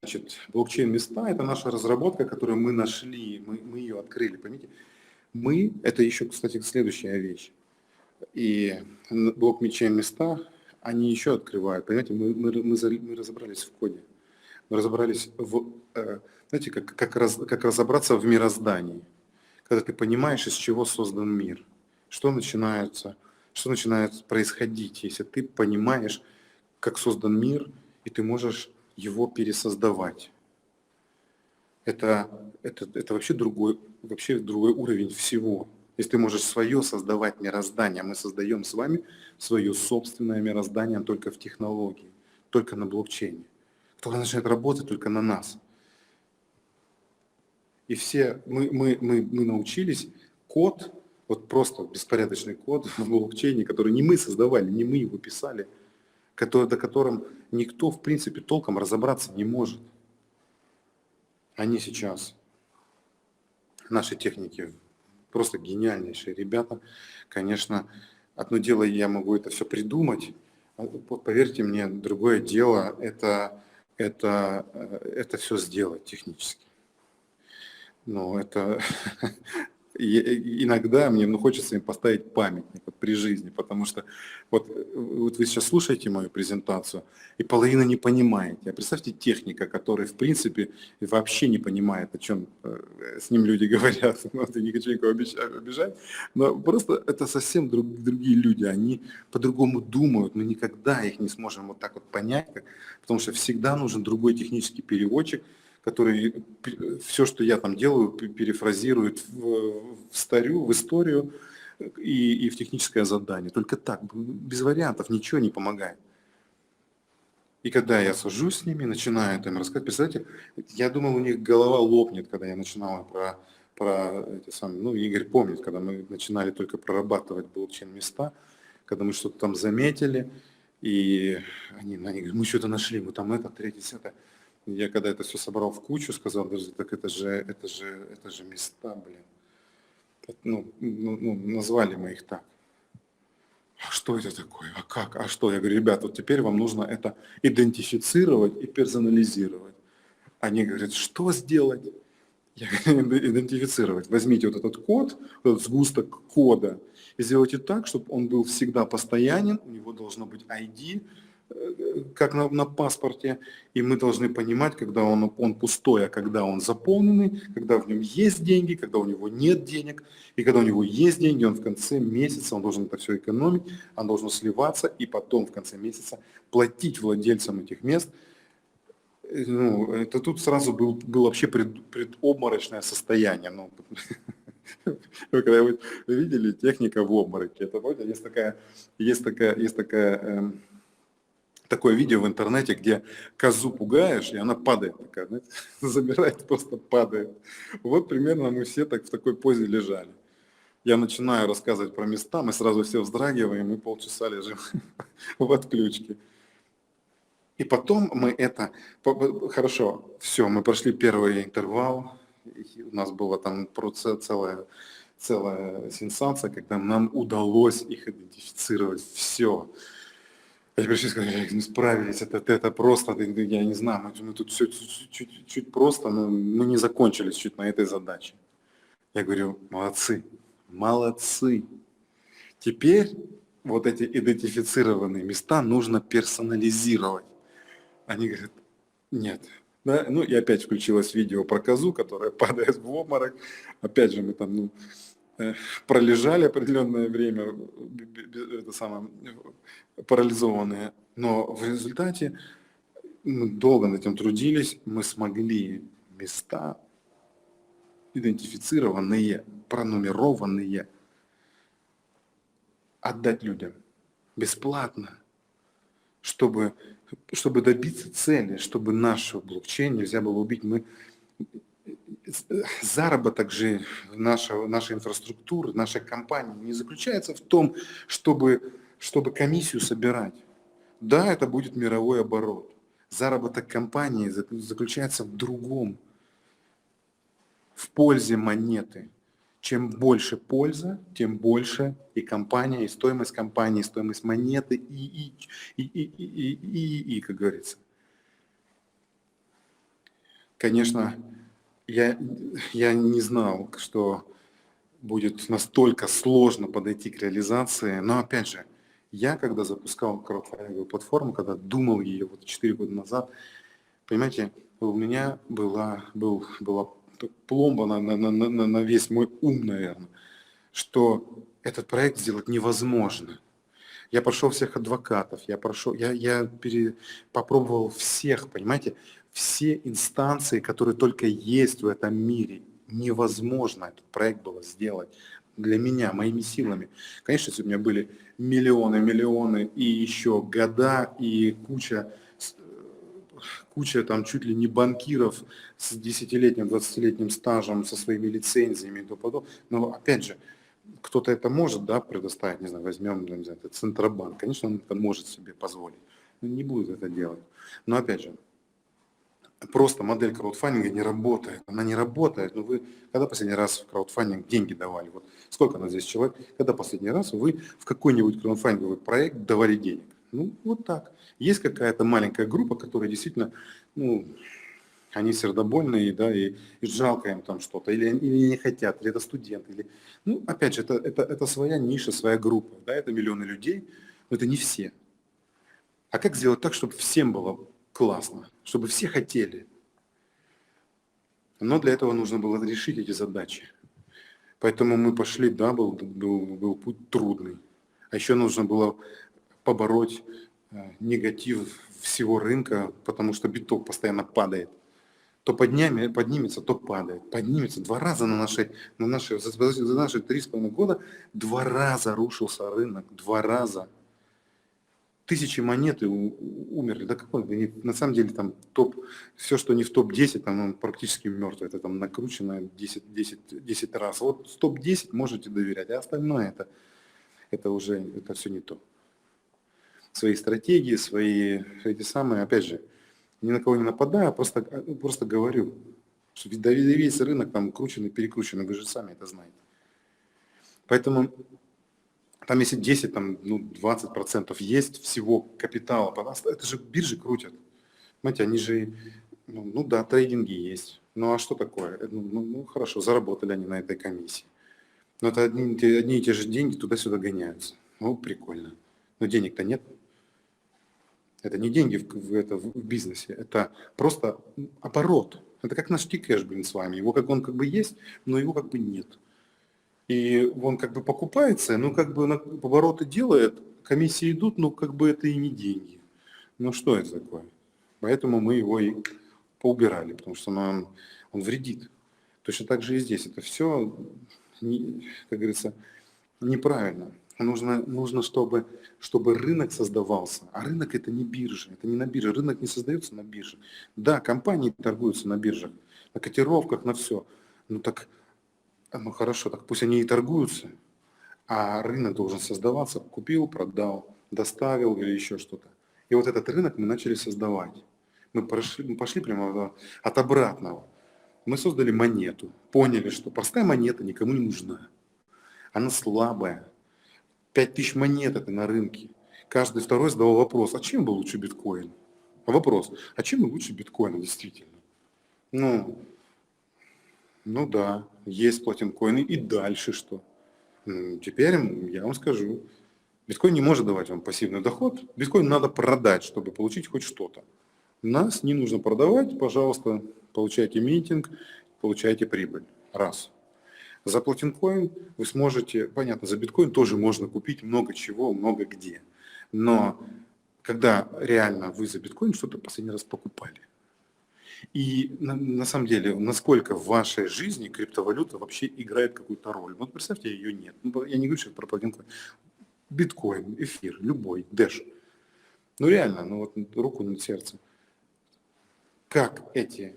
Значит, блокчейн-места – это наша разработка, которую мы нашли, мы ее открыли, понимаете? Это еще, кстати, следующая вещь. И блокчейн-места, они еще открывают, понимаете, мы разобрались в коде. Мы разобрались знаете, как разобраться в мироздании. Когда ты понимаешь, из чего создан мир, что начинает происходить, если ты понимаешь, как создан мир, и ты можешь его пересоздавать. Это вообще другой уровень всего. Если ты можешь свое создавать мироздание, мы создаем с вами свое собственное мироздание только в технологии, только на блокчейне. Только начинает работать только на нас. И мы научились код, вот просто беспорядочный код в блокчейне, который не мы создавали, не мы его писали, до которым никто, в принципе, толком разобраться не может. Они сейчас, наши техники, просто гениальнейшие ребята. Конечно, одно дело, я могу это все придумать, поверьте мне, другое дело это все сделать технически. Но это иногда мне хочется им поставить памятник вот при жизни, потому что вот вы сейчас слушаете мою презентацию и половину не понимаете. А представьте техника, который в принципе вообще не понимает, о чем с ним люди говорят. Ну, я не хочу никого обижать, но просто это совсем другие люди, они по-другому думают, мы никогда их не сможем вот так вот понять, потому что всегда нужен другой технический переводчик, который все, что я там делаю, перефразирует в историю и в техническое задание. Только так, без вариантов, ничего не помогает. И когда я сажусь с ними, начинаю им рассказывать, представляете, я думал, у них голова лопнет, когда я начинал про эти самые, ну, Игорь помнит, когда мы начинали только прорабатывать блокчейн-места, когда мы что-то там заметили, и они говорят, мы что-то нашли, мы там это, третье, это. Я когда это все собрал в кучу, сказал, даже так это же места, блин. Назвали мы их так. А что это такое? А как? А что? Я говорю, ребят, вот теперь вам нужно это идентифицировать и персонализировать. Они говорят, что сделать? Я говорю, идентифицировать. Возьмите вот этот код, вот этот сгусток кода, и сделайте так, чтобы он был всегда постоянен, у него должно быть ID, как на паспорте, и мы должны понимать, когда он пустой, а когда он заполненный, когда в нем есть деньги, когда у него нет денег, и когда у него есть деньги, он в конце месяца, он должен это все экономить, он должен сливаться, и потом в конце месяца платить владельцам этих мест. Ну, это тут сразу было вообще предобморочное состояние. Ну, когда вы видели техника в обмороке, это есть такое видео в интернете, где козу пугаешь, и она падает такая, знаете, замирает, просто падает. Вот примерно мы все так в такой позе лежали. Я начинаю рассказывать про места, мы сразу все вздрагиваем и полчаса лежим в отключке. И потом мы хорошо, все, мы прошли первый интервал, у нас была там целая сенсация, когда нам удалось их идентифицировать, все. Я пришли и сказали, мы справились, это просто, я не знаю, мы тут все чуть просто, но мы не закончились чуть на этой задаче. Я говорю, молодцы. Теперь вот эти идентифицированные места нужно персонализировать. Они говорят, нет. Да? Ну и опять включилось видео про козу, которая падает в обморок. Опять же мы там пролежали определенное время, парализованные. Но в результате мы долго над этим трудились, мы смогли места идентифицированные, пронумерованные отдать людям бесплатно, чтобы добиться цели, чтобы наш блокчейн нельзя было убить. Заработок же нашей инфраструктуры, нашей компании не заключается в том, чтобы комиссию собирать. Да, это будет мировой оборот. Заработок компании заключается в другом, в пользе монеты. Чем больше польза, тем больше и компания, и стоимость компании, и стоимость монеты, и, как говорится. Конечно, я не знал, что будет настолько сложно подойти к реализации, но опять же, я когда запускал краудфандинговую платформу, когда думал ее вот 4 года назад, понимаете, у меня была пломба на весь мой ум, наверное, что этот проект сделать невозможно. Я прошел всех адвокатов, я попробовал всех, понимаете, все инстанции, которые только есть в этом мире. Невозможно этот проект было сделать для меня, моими силами. Конечно, если у меня были миллионы и еще года и куча там чуть ли не банкиров с 10-летним, 20-летним стажем, со своими лицензиями и тому подобное. Но опять же, кто-то это может, да, предоставить, не знаю, возьмем, не знаю, это Центробанк, конечно, он это может себе позволить, но не будет это делать. Но опять же, просто модель краудфандинга не работает, она не работает. Но вы, когда последний раз в краудфандинг деньги давали? Вот сколько нас здесь человек? Когда последний раз вы в какой-нибудь краудфандинговый проект давали денег? Ну, вот так. Есть какая-то маленькая группа, которая действительно, Они сердобольные, да, и жалко им там что-то, или не хотят, или это студенты, или... Ну, опять же, это своя ниша, своя группа, да, это миллионы людей, но это не все. А как сделать так, чтобы всем было классно, чтобы все хотели? Но для этого нужно было решить эти задачи. Поэтому мы пошли, да, был путь трудный. А еще нужно было побороть негатив всего рынка, потому что биток постоянно падает. То поднимется, то падает. Поднимется. 2 раза за наши 3,5 года 2 раза рушился рынок. 2 раза. Тысячи монет и умерли. Да какой? На самом деле там все, что не в топ-10, там он практически мертвый. Это там накручено 10 раз. Вот топ-10 можете доверять, а остальное это все не то. Свои стратегии, свои эти самые, опять же, ни на кого не нападаю, просто говорю, что весь рынок там крученный, перекрученный, вы же сами это знаете. Поэтому там если 10, там, 20% есть всего капитала, это же биржи крутят. Понимаете, они же, да, трейдинги есть. Ну а что такое? Хорошо, заработали они на этой комиссии. Но это одни и те же деньги туда-сюда гоняются. Ну, прикольно. Но денег-то нет. Это не деньги в бизнесе, это просто оборот. Это как наш Тикэш, с вами. Он как бы есть, но его как бы нет. И он как бы покупается, как бы обороты делает, комиссии идут, как бы это и не деньги. Ну что это такое? Поэтому мы его и поубирали, потому что он вредит. Точно так же и здесь. Это все, как говорится, неправильно. Нужно чтобы рынок создавался. А рынок это не биржа, это не на бирже. Рынок не создается на бирже. Да, компании торгуются на биржах, на котировках, на все. Хорошо, так пусть они и торгуются, а рынок должен создаваться. Купил, продал, доставил или еще что-то. И вот этот рынок мы начали создавать. Мы пошли прямо от обратного. Мы создали монету, поняли, что простая монета никому не нужна. Она слабая. 5000 монет это на рынке. Каждый второй задавал вопрос, а чем бы лучше биткоин? Вопрос, а чем лучше биткоина действительно? Ну да, есть платинкоины, и дальше что? Теперь я вам скажу, биткоин не может давать вам пассивный доход, биткоин надо продать, чтобы получить хоть что-то. Нас не нужно продавать, пожалуйста, получайте минтинг, получайте прибыль. Раз. За платинкоин вы сможете, понятно, за биткоин тоже можно купить много чего, много где. Но когда реально вы за биткоин что-то последний раз покупали? И на самом деле, насколько в вашей жизни криптовалюта вообще играет какую-то роль? Вот представьте, ее нет. Я не говорю сейчас про платинкоин. Биткоин, эфир, любой, дэш. Реально, вот руку на сердце. Как эти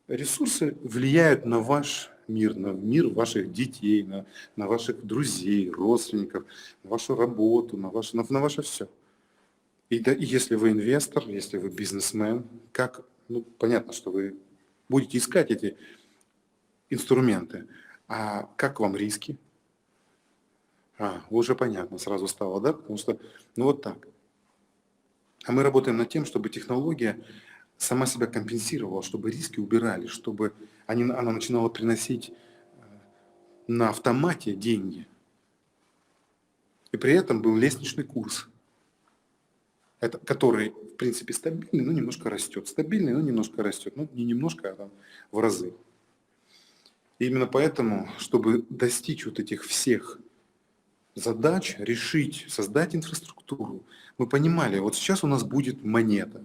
ресурсы влияют на ваш мир, на мир ваших детей, на ваших друзей, родственников, на вашу работу, на ваше все. И если вы инвестор, если вы бизнесмен, понятно, что вы будете искать эти инструменты. А как вам риски? Уже понятно, сразу стало, да? Потому что, вот так. А мы работаем над тем, чтобы технология сама себя компенсировала, чтобы риски убирали, чтобы она начинала приносить на автомате деньги. И при этом был лестничный курс, который, в принципе, стабильный, но немножко растет. Стабильный, но немножко растет. Не немножко, а там в разы. И именно поэтому, чтобы достичь вот этих всех задач, решить, создать инфраструктуру, мы понимали, вот сейчас у нас будет монета.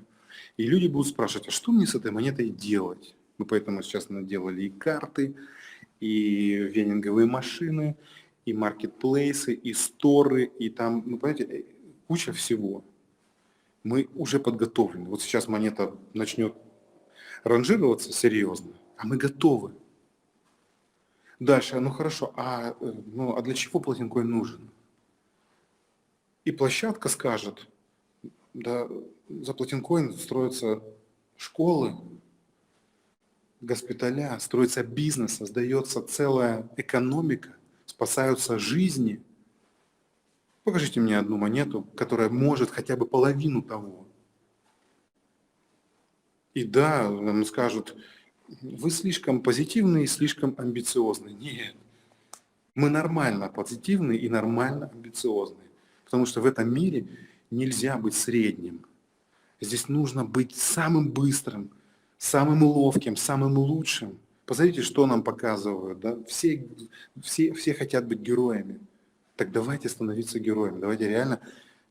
И люди будут спрашивать, а что мне с этой монетой делать? Мы поэтому сейчас наделали и карты, и вендинговые машины, и маркетплейсы, и сторы, и там, понимаете, куча всего. Мы уже подготовлены. Вот сейчас монета начнет ранжироваться серьезно, а мы готовы. Дальше, хорошо, а для чего платинкоин нужен? И площадка скажет, да, за платинкоин строятся школы, госпиталя, строится бизнес, создается целая экономика, спасаются жизни. Покажите мне одну монету, которая может хотя бы половину того. И да, нам скажут, вы слишком позитивны и слишком амбициозны. Нет, мы нормально позитивны и нормально амбициозны. Потому что в этом мире нельзя быть средним. Здесь нужно быть самым быстрым, самым ловким, самым лучшим. Посмотрите, что нам показывают. Да? Все хотят быть героями. Так давайте становиться героями. Давайте реально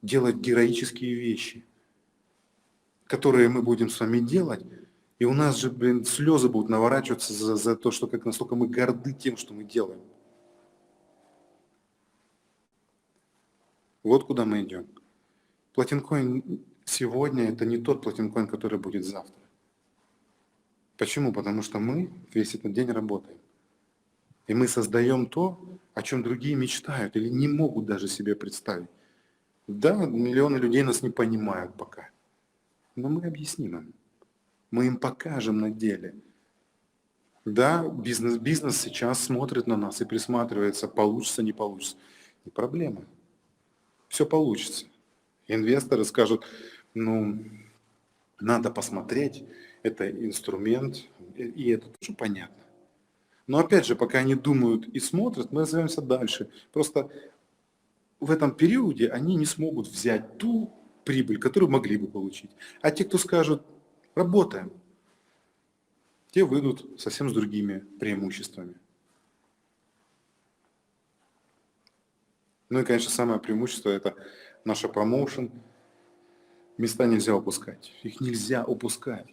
делать героические вещи, которые мы будем с вами делать. И у нас же, слезы будут наворачиваться за то, что как настолько мы горды тем, что мы делаем. Вот куда мы идем. Платинкоин сегодня это не тот платинкоин, который будет завтра. Почему? Потому что мы весь этот день работаем. И мы создаем то, о чем другие мечтают или не могут даже себе представить. Да, миллионы людей нас не понимают пока. Но мы объясним им. Мы им покажем на деле. Да, бизнес сейчас смотрит на нас и присматривается, получится, не получится. Не проблема. Все получится. Инвесторы скажут, ну, надо посмотреть, это инструмент, и это тоже понятно. Но опять же, пока они думают и смотрят, мы развиваемся дальше. Просто в этом периоде они не смогут взять ту прибыль, которую могли бы получить. А те, кто скажут, работаем, те выйдут совсем с другими преимуществами. Ну и, конечно, самое преимущество – это наша промоушен. Места нельзя упускать. Их нельзя упускать.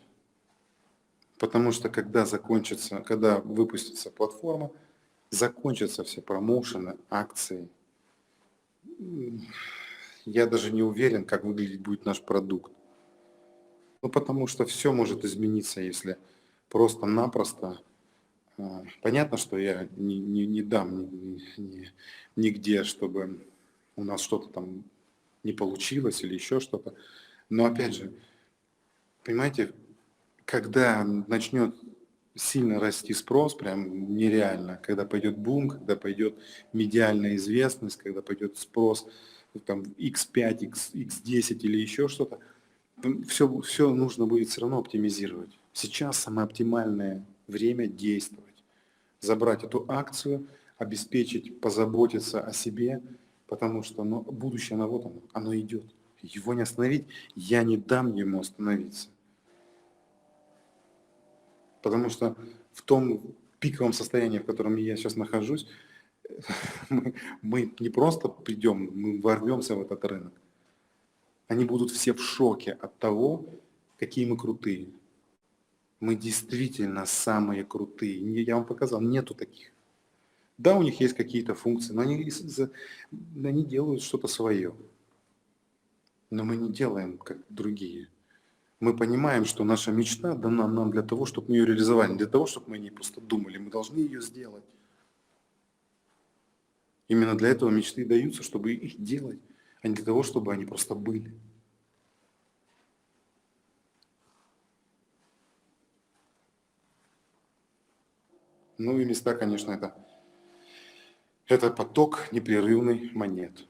Потому что когда выпустится платформа, закончатся все промоушены, акции. Я даже не уверен, как выглядеть будет наш продукт. Ну, потому что все может измениться, если просто-напросто. Понятно, что я не дам нигде, чтобы у нас что-то там не получилось или еще что-то. Но опять же, понимаете, когда начнет сильно расти спрос, прям нереально, когда пойдет бум, когда пойдет медиальная известность, когда пойдет спрос там X5, X10 или еще что-то, все нужно будет все равно оптимизировать. Сейчас самое оптимальное время действовать. Забрать эту акцию, обеспечить, позаботиться о себе, потому что будущее, вот оно идет. Его не остановить, я не дам ему остановиться. Потому что в том пиковом состоянии, в котором я сейчас нахожусь, мы не просто придем, мы ворвемся в этот рынок. Они будут все в шоке от того, какие мы крутые. Мы действительно самые крутые. Я вам показал, нету таких. Да, у них есть какие-то функции, но они делают что-то свое. Но мы не делаем, как другие. Мы понимаем, что наша мечта дана нам для того, чтобы мы ее реализовали, не для того, чтобы мы не просто думали. Мы должны ее сделать. Именно для этого мечты даются, чтобы их делать, а не для того, чтобы они просто были. Ну и места, конечно, это поток непрерывный монет,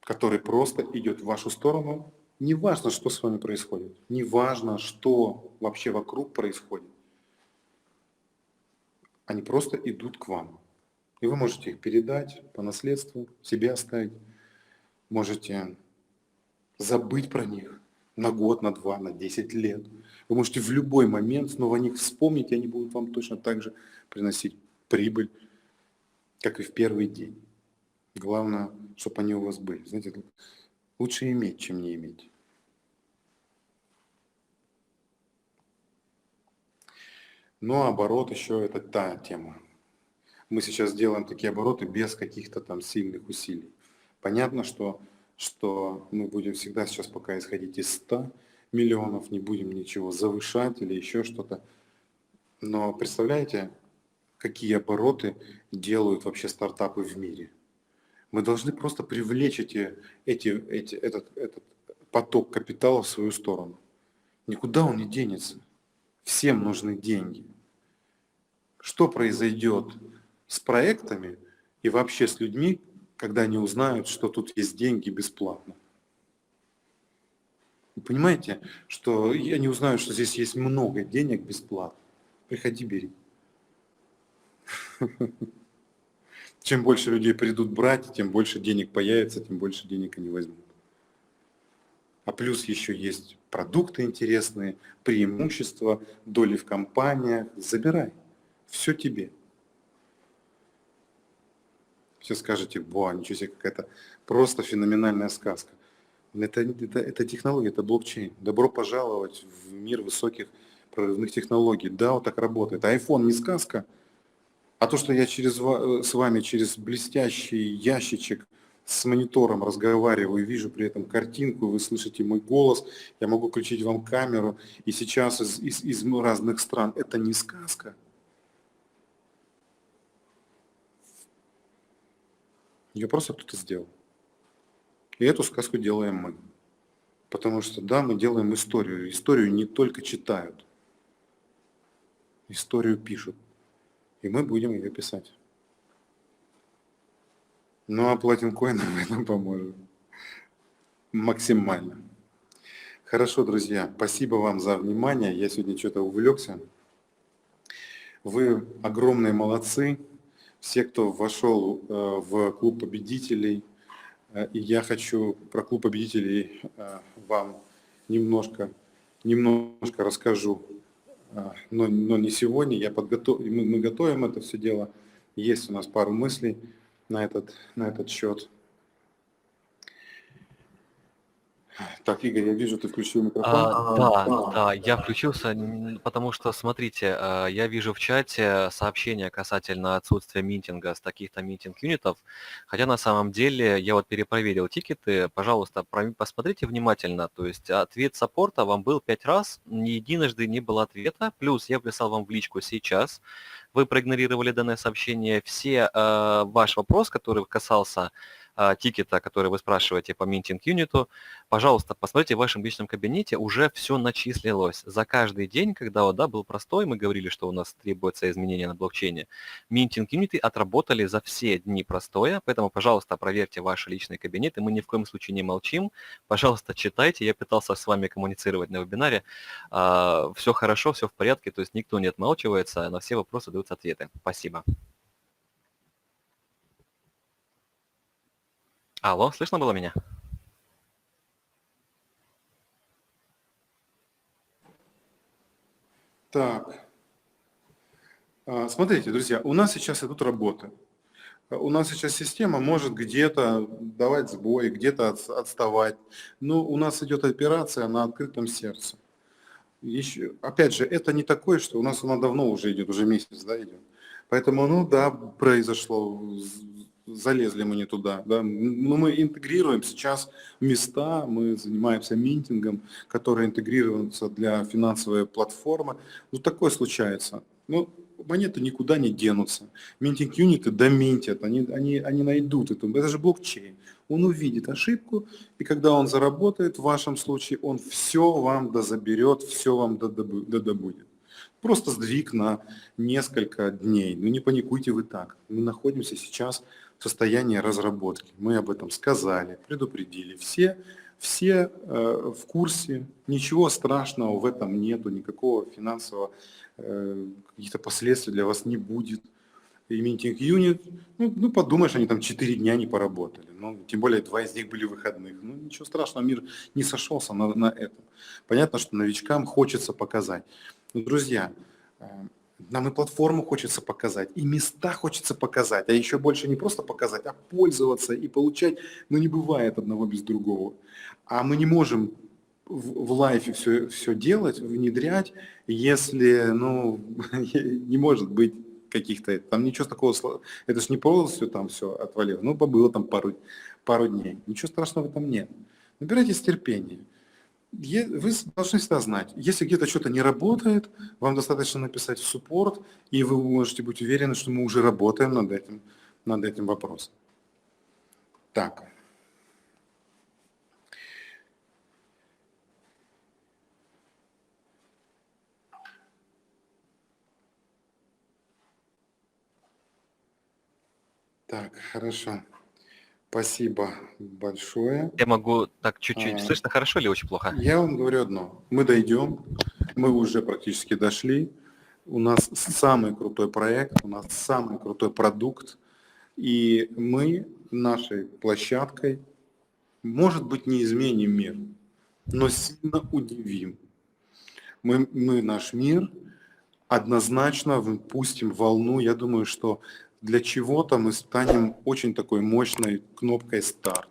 который просто идет в вашу сторону. Не важно, что с вами происходит, не важно, что вообще вокруг происходит. Они просто идут к вам. И вы можете их передать по наследству, себе оставить. Можете забыть про них на год, на 2, на 10 лет. Вы можете в любой момент снова о них вспомнить, и они будут вам точно так же приносить прибыль, как и в первый день. Главное, чтобы они у вас были. Знаете, лучше иметь, чем не иметь. Ну, а оборот еще это та тема. Мы сейчас делаем такие обороты без каких-то там сильных усилий. Понятно, что мы будем всегда сейчас пока исходить из 100 миллионов, не будем ничего завышать или еще что-то. Но представляете, какие обороты делают вообще стартапы в мире? Мы должны просто привлечь этот поток капитала в свою сторону. Никуда он не денется. Всем нужны деньги. Что произойдет с проектами и вообще с людьми, когда они узнают, что тут есть деньги бесплатно? Вы понимаете, что они узнают, что здесь есть много денег бесплатно. Приходи, бери. Чем больше людей придут брать, тем больше денег появится, тем больше денег они возьмут. А плюс еще есть продукты интересные, преимущества, доли в компаниях. Забирай. Все тебе. Все скажете, во, ничего себе, какая-то просто феноменальная сказка. Это технология, это блокчейн. Добро пожаловать в мир высоких прорывных технологий. Да, вот так работает. А iPhone не сказка, а то, что я с вами через блестящий ящичек с монитором разговариваю, вижу при этом картинку, вы слышите мой голос, я могу включить вам камеру, и сейчас из разных стран. Это не сказка. Ее просто кто-то сделал. И эту сказку делаем мы. Потому что, да, мы делаем историю. Историю не только читают, историю пишут. И мы будем ее писать. Ну а Platin нам в этом поможет. Максимально. Хорошо, друзья, спасибо вам за внимание. Я сегодня что-то увлекся. Вы огромные молодцы. Все, кто вошел в клуб победителей. И я хочу про клуб победителей вам немножко расскажу. Но не сегодня. Мы готовим это все дело. Есть у нас пару мыслей на этот счет. Так, Игорь, я вижу, ты включил микрофон. Да, я включился, потому что, смотрите, я вижу в чате сообщение касательно отсутствия митинга с таких-то митинг-юнитов, хотя на самом деле я вот перепроверил тикеты, пожалуйста, посмотрите внимательно, то есть ответ саппорта вам был 5 раз, ни единожды не было ответа, плюс я писал вам в личку сейчас, вы проигнорировали данное сообщение, все ваш вопрос, который касался тикета, который вы спрашиваете по митинг-юниту, пожалуйста, посмотрите в вашем личном кабинете, уже все начислилось. За каждый день, когда ОДА был простой, мы говорили, что у нас требуется изменение на блокчейне, митинг-юниты отработали за все дни простоя, поэтому, пожалуйста, проверьте ваши личные кабинеты, мы ни в коем случае не молчим, пожалуйста, читайте, я пытался с вами коммуницировать на вебинаре, все хорошо, все в порядке, то есть никто не отмалчивается, на все вопросы даются ответы. Спасибо. Алло, слышно было меня? Так, смотрите, друзья, у нас сейчас идут работы. У нас сейчас система может где-то давать сбой, где-то отставать. Но у нас идет операция на открытом сердце. Еще, опять же, это не такое, что у нас она давно уже идет, уже месяц, да, идет. Поэтому, ну да, произошло, залезли мы не туда, да. Но мы интегрируем сейчас места, мы занимаемся минтингом, который интегрируется для финансовой платформы. Ну такое случается. Ну, монеты никуда не денутся. Минтинг-юниты доминтят, они найдут это же блокчейн. Он увидит ошибку, и когда он заработает, в вашем случае, он все вам дозаберет, все вам додобудет. Просто сдвиг на несколько дней. Ну не паникуйте вы так. Мы находимся сейчас в состоянии разработки. Мы об этом сказали, предупредили. Все в курсе, ничего страшного в этом нету, никакого финансового каких-то последствий для вас не будет. И минтинг юнит, ну подумаешь, они там 4 дня не поработали. Ну, тем более 2 из них были выходных. Ну ничего страшного, мир не сошелся на этом. Понятно, что новичкам хочется показать. Но, друзья, нам и платформу хочется показать, и места хочется показать, а еще больше не просто показать, а пользоваться и получать. Ну не бывает одного без другого. А мы не можем в лайфе все делать, внедрять, если, ну, не может быть каких-то, там ничего такого, это ж не полностью там все отвалило, ну, побыло там пару дней, ничего страшного в этом нет. Набирайтесь терпения. Вы должны всегда знать, если где-то что-то не работает, вам достаточно написать в суппорт, и вы можете быть уверены, что мы уже работаем над этим вопросом. Так. Так, хорошо. Спасибо большое. Я могу так чуть-чуть... А, Слышно хорошо или очень плохо? Я вам говорю одно. Мы дойдем, мы уже практически дошли. У нас самый крутой проект, у нас самый крутой продукт. И мы нашей площадкой, может быть, не изменим мир, но сильно удивим. Мы наш мир однозначно выпустим волну. Я думаю, что для чего-то мы станем очень такой мощной кнопкой старт.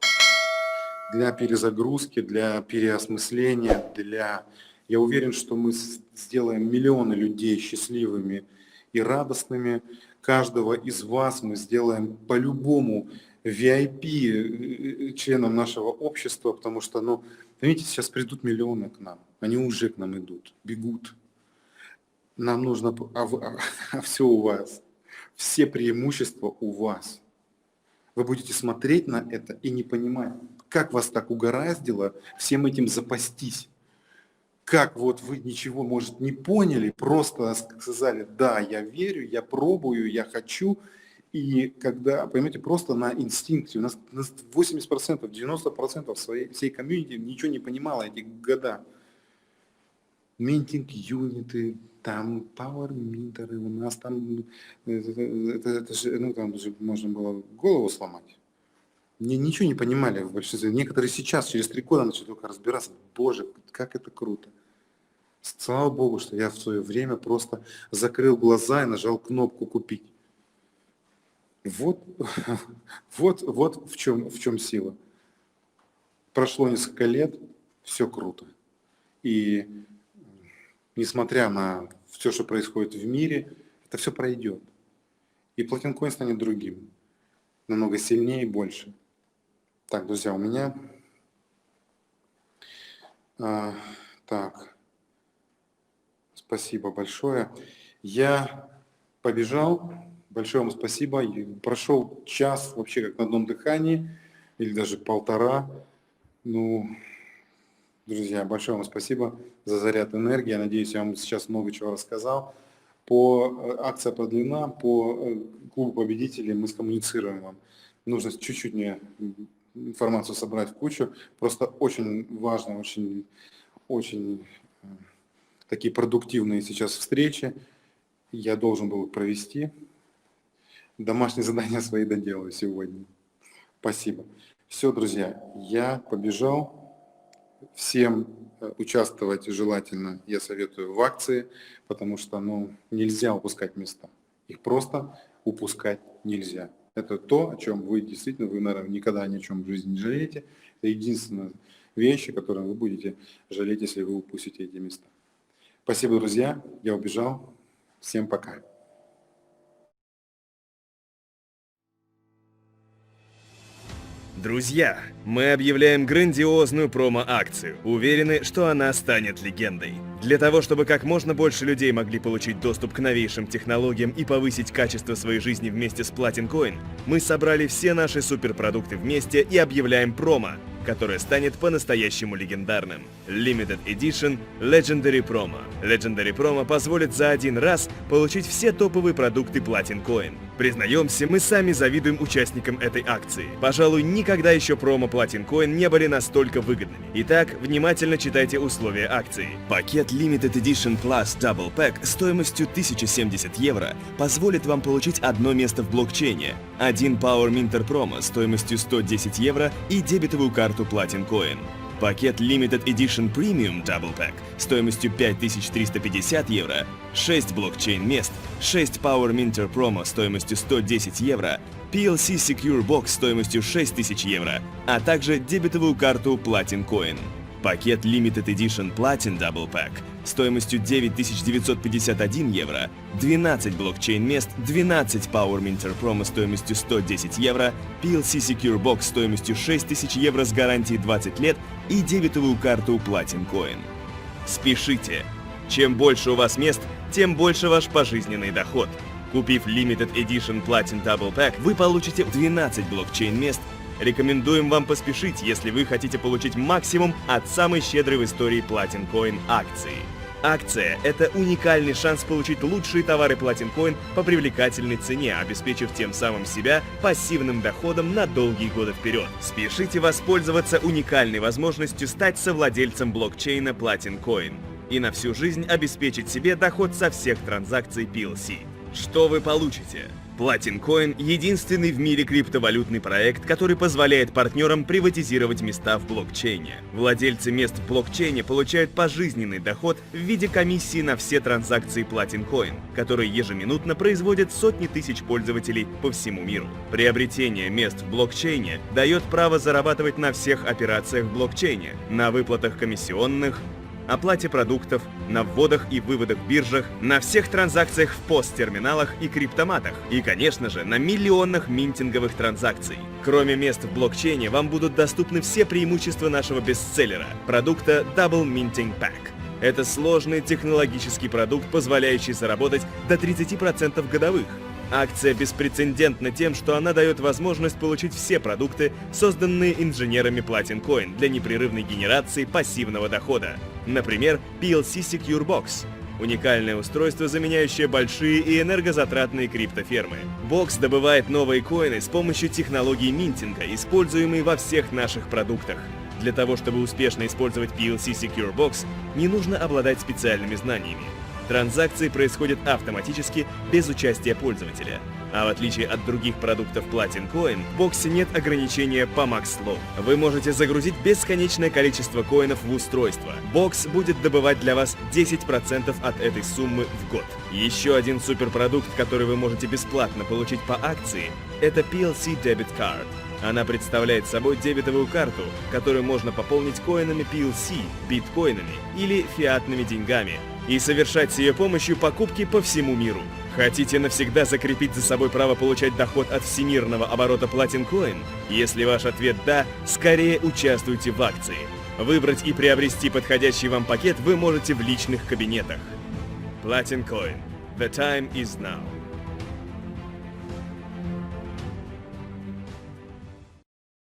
Для перезагрузки, для переосмысления, Я уверен, что мы сделаем миллионы людей счастливыми и радостными. Каждого из вас мы сделаем по-любому VIP членом нашего общества, потому что, понимаете, сейчас придут миллионы к нам. Они уже к нам идут, бегут. Нам нужно, все у вас. Все преимущества у вас. Вы будете смотреть на это и не понимать, как вас так угораздило всем этим запастись. Как вот вы ничего, может, не поняли, просто сказали, да, я верю, я пробую, я хочу. И когда, понимаете, просто на инстинкте, у нас 80%, 90% всей комьюнити ничего не понимало эти года. Минтинг юниты, там Power Minter, у нас там, это же, там же можно было голову сломать. Ничего не понимали в большинстве. Некоторые сейчас, через 3 года, начали только разбираться. Боже, как это круто. Слава Богу, что я в свое время просто закрыл глаза и нажал кнопку «Купить». Вот в чем сила. Прошло несколько лет, все круто. И несмотря на все, что происходит в мире, это все пройдет. И Platin Coin станет другим. Намного сильнее и больше. Так, друзья, у меня... Так. Спасибо большое. Я побежал. Большое вам спасибо. Прошел час вообще как на одном дыхании. Или даже 1,5. Друзья, большое вам спасибо за заряд энергии. Я надеюсь, я вам сейчас много чего рассказал. Акция продлена, по клубу победителей мы скоммуницируем вам. Нужно чуть-чуть мне информацию собрать в кучу. Просто очень важно, очень такие продуктивные сейчас встречи. Я должен был их провести. Домашние задания свои доделаю сегодня. Спасибо. Все, друзья, я побежал. Всем участвовать желательно, я советую, в акции, потому что нельзя упускать места. Их просто упускать нельзя. Это то, о чем вы действительно, наверное, никогда ни о чем в жизни не жалеете. Это единственная вещь, о которой вы будете жалеть, если вы упустите эти места. Спасибо, друзья. Я убежал. Всем пока. Друзья, мы объявляем грандиозную промо-акцию. Уверены, что она станет легендой. Для того, чтобы как можно больше людей могли получить доступ к новейшим технологиям и повысить качество своей жизни вместе с Platin Coin, мы собрали все наши суперпродукты вместе и объявляем промо, которое станет по-настоящему легендарным. Limited Edition Legendary Promo. Legendary Promo позволит за один раз получить все топовые продукты Platin Coin. Признаемся, мы сами завидуем участникам этой акции. Пожалуй, никогда еще промо Platin Coin не были настолько выгодными. Итак, внимательно читайте условия акции. Пакет Limited Edition Plus Double Pack стоимостью 1070 евро позволит вам получить одно место в блокчейне, один Power Minter Promo стоимостью 110 евро и дебетовую карту Platin Coin. Пакет Limited Edition Premium Double Pack стоимостью 5350 евро, 6 блокчейн-мест, 6 Power Minter Promo стоимостью 110 евро, PLC Secure Box стоимостью 6000 евро, а также дебетовую карту Platin Coin. Пакет Limited Edition Platin Double Pack стоимостью 9951 евро, 12 блокчейн-мест, 12 Power Minter Promo стоимостью 110 евро, PLC Secure Box стоимостью 6000 евро с гарантией 20 лет и дебетовую карту Platin Coin. Спешите! Чем больше у вас мест, тем больше ваш пожизненный доход. Купив Limited Edition Platin Double Pack, вы получите 12 блокчейн-мест. Рекомендуем вам поспешить, если вы хотите получить максимум от самой щедрой в истории Platin Coin акции. Акция – это уникальный шанс получить лучшие товары Platincoin по привлекательной цене, обеспечив тем самым себя пассивным доходом на долгие годы вперед. Спешите воспользоваться уникальной возможностью стать совладельцем блокчейна Platincoin и на всю жизнь обеспечить себе доход со всех транзакций PLC. Что вы получите? Platincoin – единственный в мире криптовалютный проект, который позволяет партнерам приватизировать места в блокчейне. Владельцы мест в блокчейне получают пожизненный доход в виде комиссии на все транзакции Platincoin, которые ежеминутно производят сотни тысяч пользователей по всему миру. Приобретение мест в блокчейне дает право зарабатывать на всех операциях в блокчейне, на выплатах комиссионных, оплате продуктов, на вводах и выводах в биржах, на всех транзакциях в POS-терминалах и криптоматах, и, конечно же, на миллионах минтинговых транзакций. Кроме мест в блокчейне, вам будут доступны все преимущества нашего бестселлера – продукта Double Minting Pack. Это сложный технологический продукт, позволяющий заработать до 30% годовых. Акция беспрецедентна тем, что она дает возможность получить все продукты, созданные инженерами Platincoin для непрерывной генерации пассивного дохода. Например, PLC Secure Box – уникальное устройство, заменяющее большие и энергозатратные криптофермы. Бокс добывает новые коины с помощью технологии минтинга, используемой во всех наших продуктах. Для того, чтобы успешно использовать PLC Secure Box, не нужно обладать специальными знаниями. Транзакции происходят автоматически, без участия пользователя. А в отличие от других продуктов Platincoin, в боксе нет ограничения по max-load. Вы можете загрузить бесконечное количество коинов в устройство. Бокс будет добывать для вас 10% от этой суммы в год. Еще один суперпродукт, который вы можете бесплатно получить по акции, это PLC Debit Card. Она представляет собой дебетовую карту, которую можно пополнить коинами PLC, биткоинами или фиатными деньгами и совершать с ее помощью покупки по всему миру. Хотите навсегда закрепить за собой право получать доход от всемирного оборота Platincoin? Если ваш ответ «да», скорее участвуйте в акции. Выбрать и приобрести подходящий вам пакет вы можете в личных кабинетах. Platincoin. The time is now.